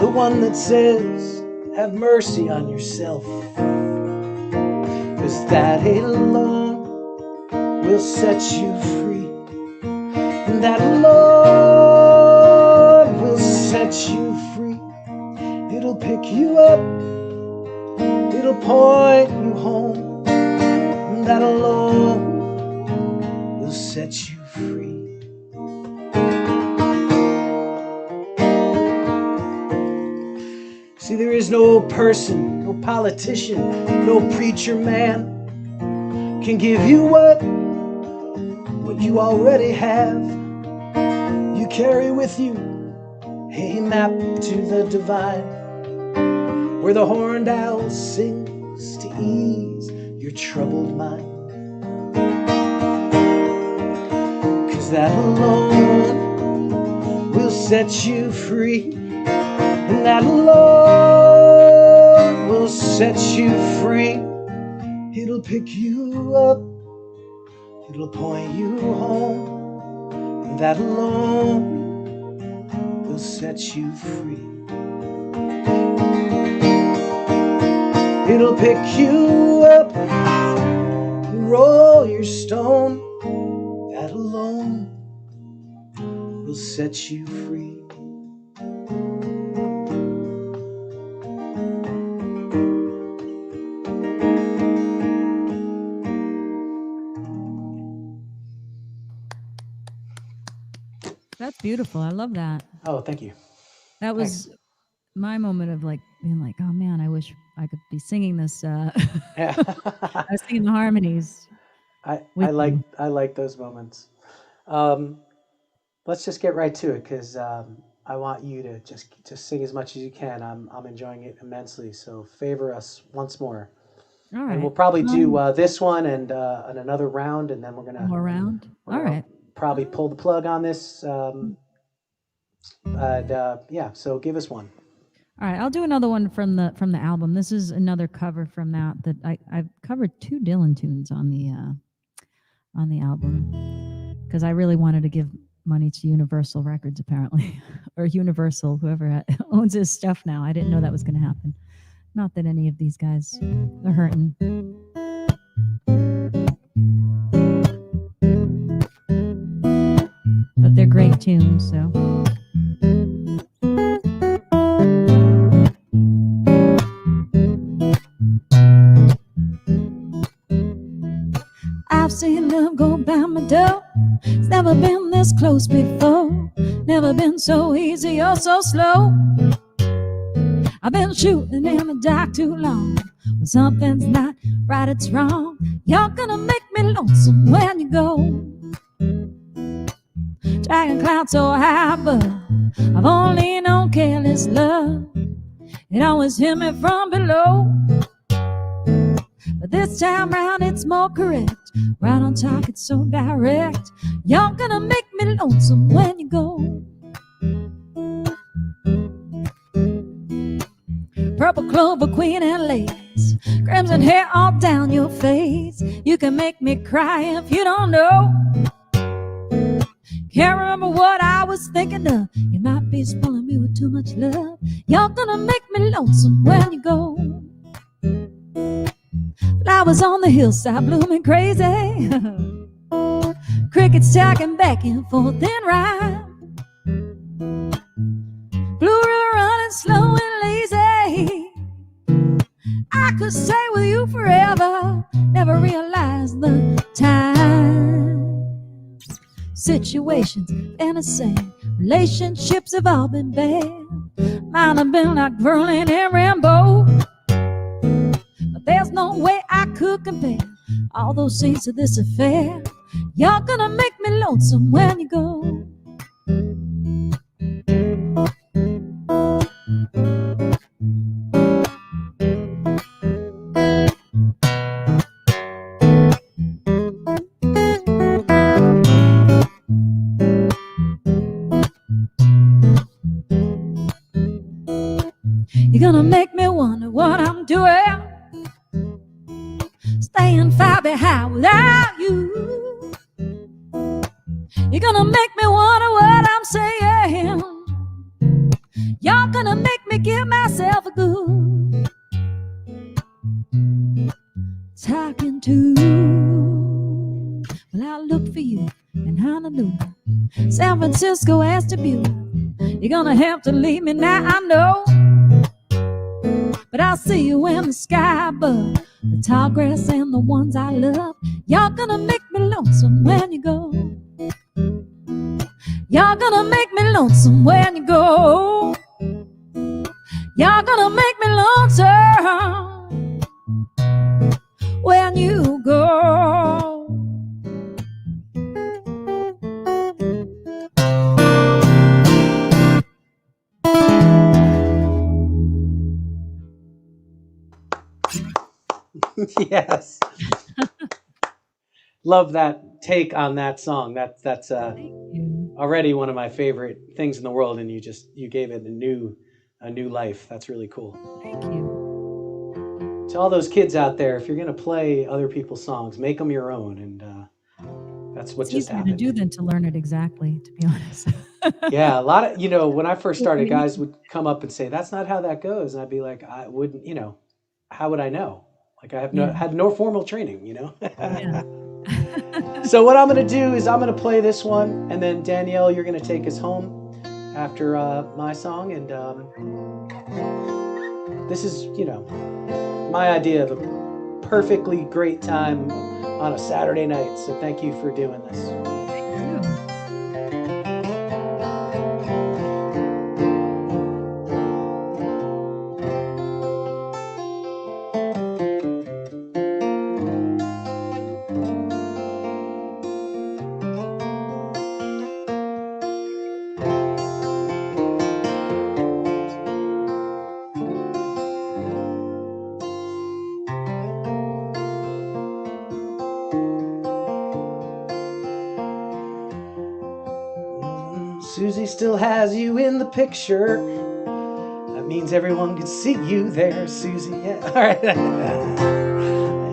the one that says, have mercy on yourself. 'Cause that alone will set you free, and that Lord will set you free. It'll pick you up, it'll point you home, and that alone will set you free. See, there is no person, no politician, no preacher man can give you what you already have. You carry with you a map to the divine, where the horned owl sings to ease your troubled mind. 'Cause that alone will set you free, and that Lord will set you free. It'll pick you up, it'll point you home, and that alone will set you free. It'll pick you up and roll your stone, that alone will set you free. That's beautiful. I love that. Oh, thank you. That was my moment of like being like, oh man, I wish I could be singing this. Yeah. I was singing the harmonies. I like those moments. Let's just get right to it, because I want you to just sing as much as you can. I'm enjoying it immensely. So favor us once more. All right. And we'll probably do this one and another round, and then we're gonna more round. All right. Probably pull the plug on this. Yeah. So give us one. All right, I'll do another one from the album. This is another cover from that I've covered 2 Dylan tunes on the album, because I really wanted to give money to Universal Records, apparently, or Universal, whoever owns his stuff now. I didn't know that was going to happen. Not that any of these guys are hurting. But they're great tunes, so. I've seen love go by my door. It's never been this close before. Never been so easy or so slow. I've been shooting in the dark too long. When something's not right, it's wrong. You're gonna make me lonesome when you go. Dragging clouds so high, but I've only known careless love. It always hit me from below. But this time round it's more correct. Right on top, it's so direct. You're gonna make me lonesome when you go. Purple clover, queen and lace, crimson hair all down your face. You can make me cry if you don't know. Can't remember what I was thinking of. You might be spoiling me with too much love. You're gonna make me lonesome when you go. Flowers on the hillside blooming crazy. Crickets talking back and forth in rhyme. Blue river running slow and lazy. I could stay with you forever. Never realized the time. Situations been the same. Relationships have all been bad. Mine have been like Verlin and Rambo. There's no way I could compare all those scenes to this affair. You're gonna make me lonesome when you go. gonna make me wonder what I'm doing, staying far behind without you. You're gonna make me wonder what I'm saying. You're gonna make me give myself a good talking to. Well, I'll look for you in Honolulu, San Francisco, as to Butte. You're gonna have to leave me now, I know, but I'll see you in the sky above the tall grass and the ones I love. You're gonna make me lonesome when you go. You're gonna make me lonesome when you go. You're gonna make me lonesome when you go. Yes. Love that take on that song. That's already one of my favorite things in the world, and you gave it a new life. That's really cool. Thank you. To all those kids out there, if you're gonna play other people's songs, make them your own, and that's what It's just easier happened. to do than to learn it exactly, to be honest. Yeah, a lot of, when I first started, guys would come up and say, "That's not how that goes," and I'd be like, "I wouldn't, how would I know? Like I have had no formal training, Yeah. So what I'm going to do is I'm going to play this one, and then Danielle, you're going to take us home after my song, and this is, my idea of a perfectly great time on a Saturday night. So thank you for doing this. Susie still has you in the picture. That means everyone can see you there, Susie. Yeah. All right.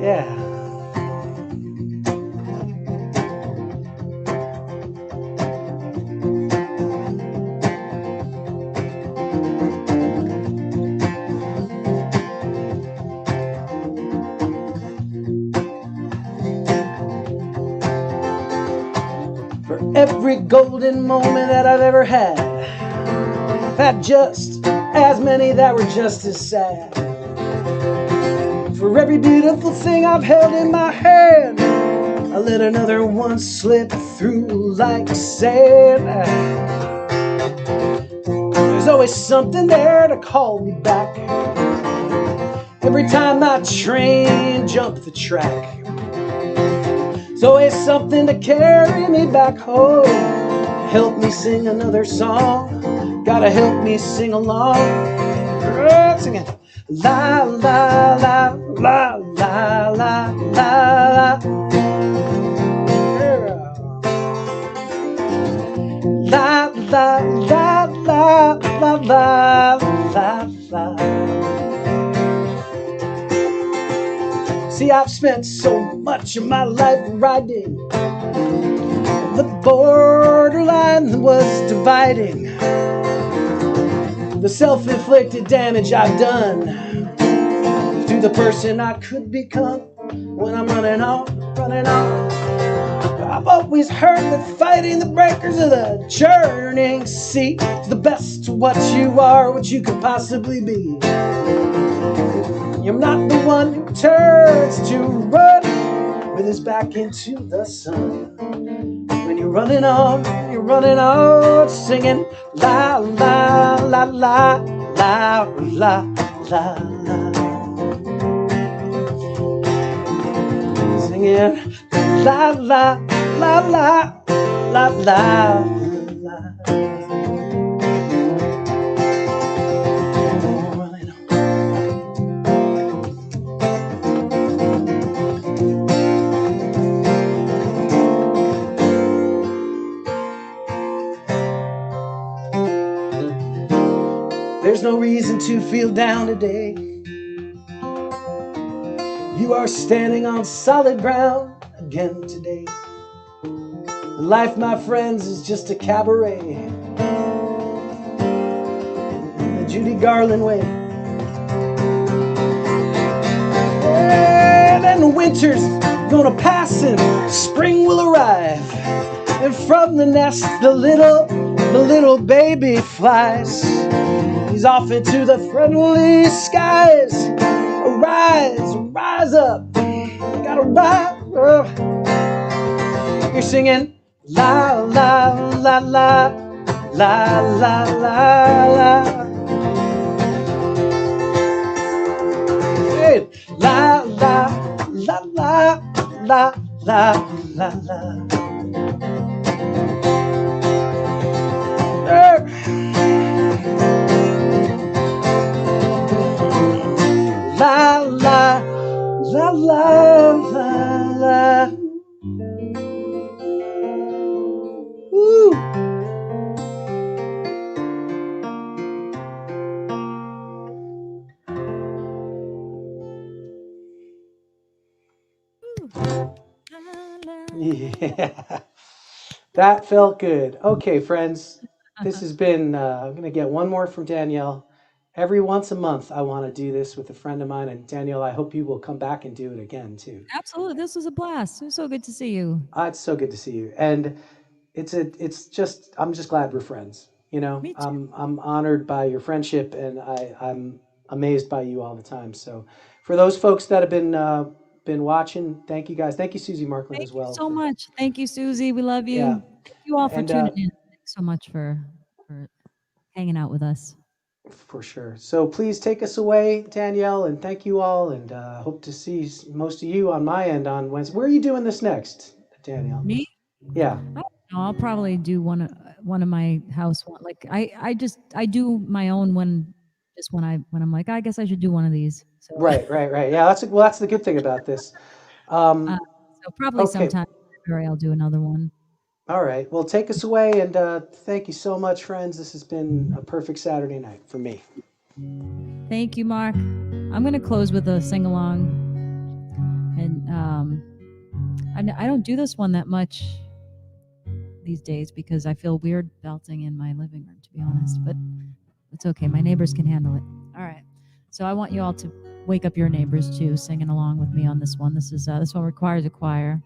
Yeah. For every golden moment that I've ever had, I've had just as many that were just as sad. For every beautiful thing I've held in my hand, I let another one slip through like sand. There's always something there to call me back. Every time my train jumped the track, there's always something to carry me back home. Help me sing another song. Gotta help me sing along. Sing it. La la la la la la la. La la la la la la la la. See, I've spent so much of my life riding the borderline that was dividing the self-inflicted damage I've done to the person I could become when I'm running on, running on. I've always heard that fighting the breakers of the churning sea is the best of what you are, what you could possibly be. You're not the one who turns to run with his back into the sun. When you're running on, singing la la la la la la la la. Singing la la la la la la la. There's no reason to feel down today. You are standing on solid ground again today. Life, my friends, is just a cabaret in the Judy Garland way. And then the winter's gonna pass and spring will arrive. And from the nest the little baby flies. He's off into the friendly skies. Rise up, gotta rise up. You're singing la la la la la la la la. Hey, la la la la la la la la. La la la la la la. Woo. Yeah, that felt good. Okay, friends, this has been, I'm going to get one more from Danielle. Every once a month, I want to do this with a friend of mine. And Danielle, I hope you will come back and do it again, too. Absolutely. This was a blast. It was so good to see you. It's so good to see you. And I'm just glad we're friends. You know, Me too. I'm honored by your friendship, and I'm amazed by you all the time. So for those folks that have been watching, thank you guys. Thank you, Susie Markland, as well. Thank you so much. Thank you, Susie. We love you. Yeah. Thank you all for And, tuning in. Thanks so much for hanging out with us. For sure. So please take us away, Danielle, and thank you all. And hope to see most of you on my end on Wednesday. Where are you doing this next, Danielle? Me? Yeah. I don't know. I'll probably do one of my house one. Like I do my own when I'm like, I guess I should do one of these. So. Right. Yeah, that's the good thing about this. So probably okay. sometime in February I'll do another one. All right. Well, take us away, and thank you so much, friends. This has been a perfect Saturday night for me. Thank you, Mark. I'm going to close with a sing-along. And I don't do this one that much these days because I feel weird belting in my living room, to be honest. But it's okay. My neighbors can handle it. All right. So I want you all to wake up your neighbors, too, singing along with me on this one. This one requires a choir.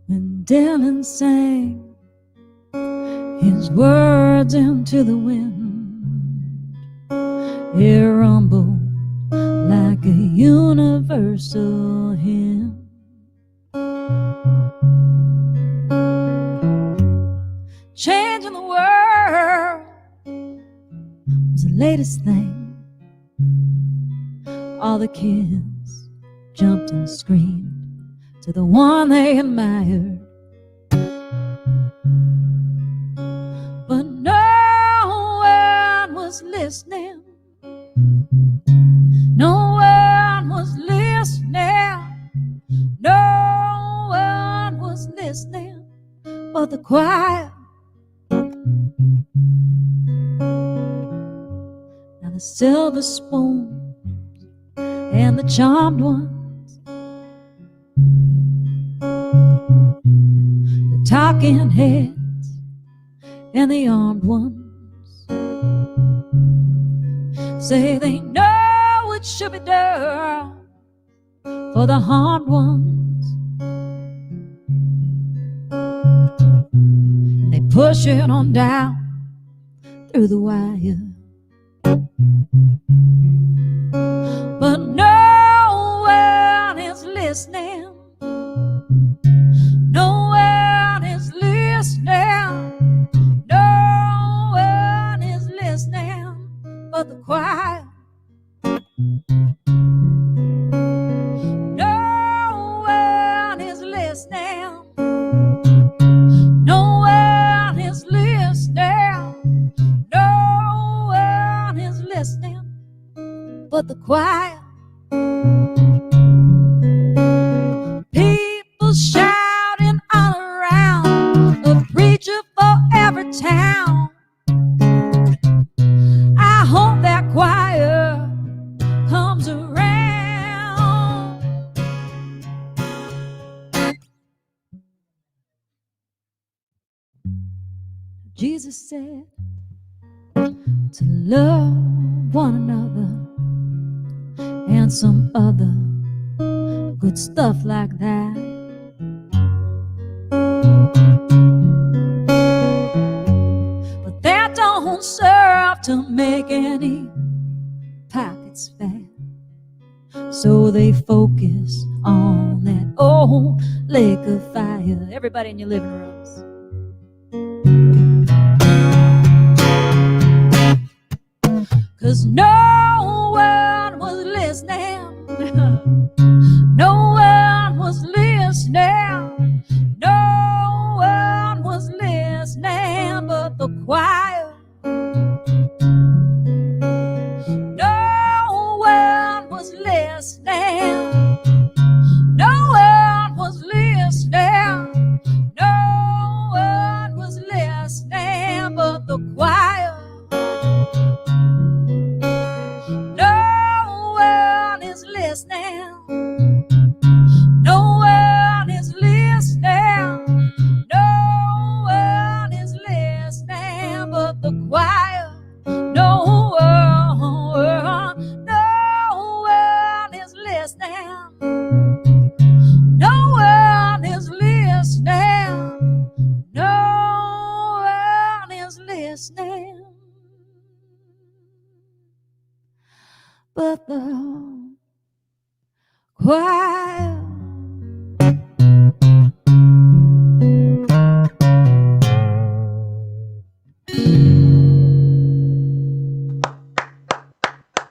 When Dylan sang his words into the wind, it rumbled like a universal hymn. Changing the world was the latest thing. All the kids jumped and screamed to the one they admired. But no one was listening. No one was listening. No one was listening but the choir. Now the silver spoons and the charmed ones, the talking heads and the armed ones, say they know it should be done for the harmed ones. And they push it on down through the wire. But no one is listening. No one is listening. No one is listening but the choir. but the choir. People shouting all around, a preacher for every town. I hope that choir comes around. Jesus said to love one another and some other good stuff like that. But that don't serve to make any pockets fat, so they focus on that old lake of fire. Everybody in your living rooms. 'Cause no one was listening. No one was listening. No one was listening but the choir. No one was listening. No one was listening. No one was listening but the choir. But the choir.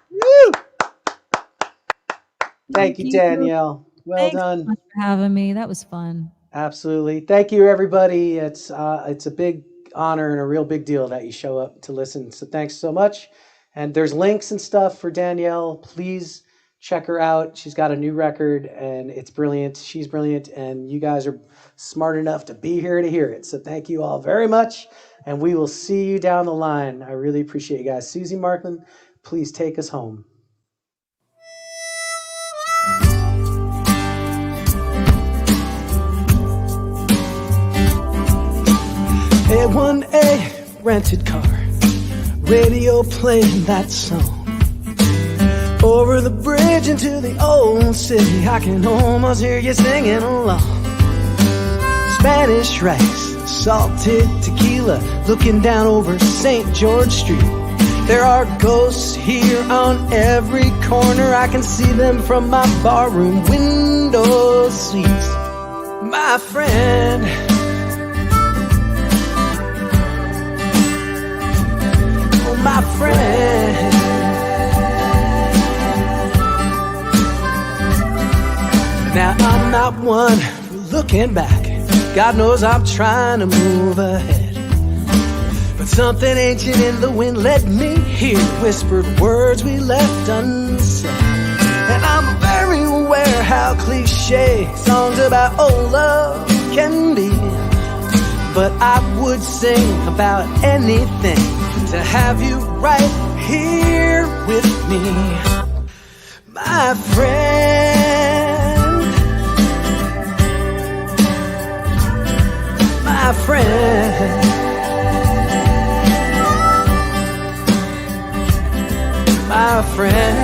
Woo! Thank you, Danielle. Well Thanks done. so much for having me. That was fun. Absolutely. Thank you, everybody. It's a big honor and a real big deal that you show up to listen. So thanks so much. And there's links and stuff for Danielle. Please check her out. She's got a new record and it's brilliant. She's brilliant. And you guys are smart enough to be here to hear it. So thank you all very much. And we will see you down the line. I really appreciate you guys. Susie Markland, please take us home. A1A rented car, radio playing that song. Over the bridge into the old city, I can almost hear you singing along. Spanish rice, salted tequila, looking down over St. George Street. There are ghosts here on every corner, I can see them from my barroom window seats. My friend, my friend, now I'm not one for looking back. God knows I'm trying to move ahead, but something ancient in the wind led me here, whispered words we left unsaid. And I'm very aware how cliche songs about old love can be, but I would sing about anything to have you right here with me, my friend, my friend, my friend.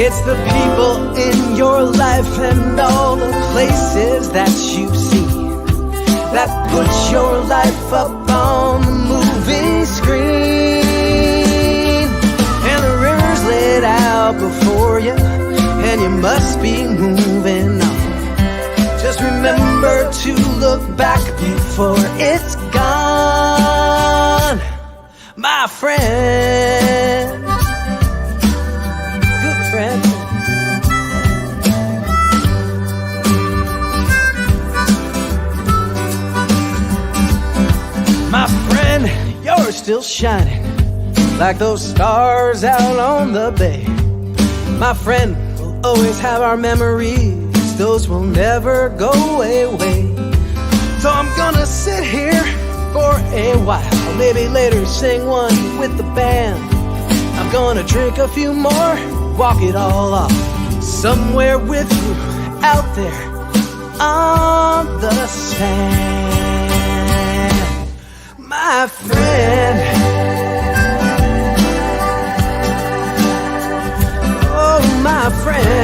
It's the people in your life and all the places that you see that put your life up on the movie screen. And the river's laid out before you, and you must be moving on. Just remember to look back before it's gone, my friend. still shining like those stars out on the bay. My friend, we'll always have our memories, those will never go away. So I'm gonna sit here for a while, maybe later sing one with the band. I'm gonna drink a few more, walk it all off, somewhere with you out there on the sand. My friend, oh my friend.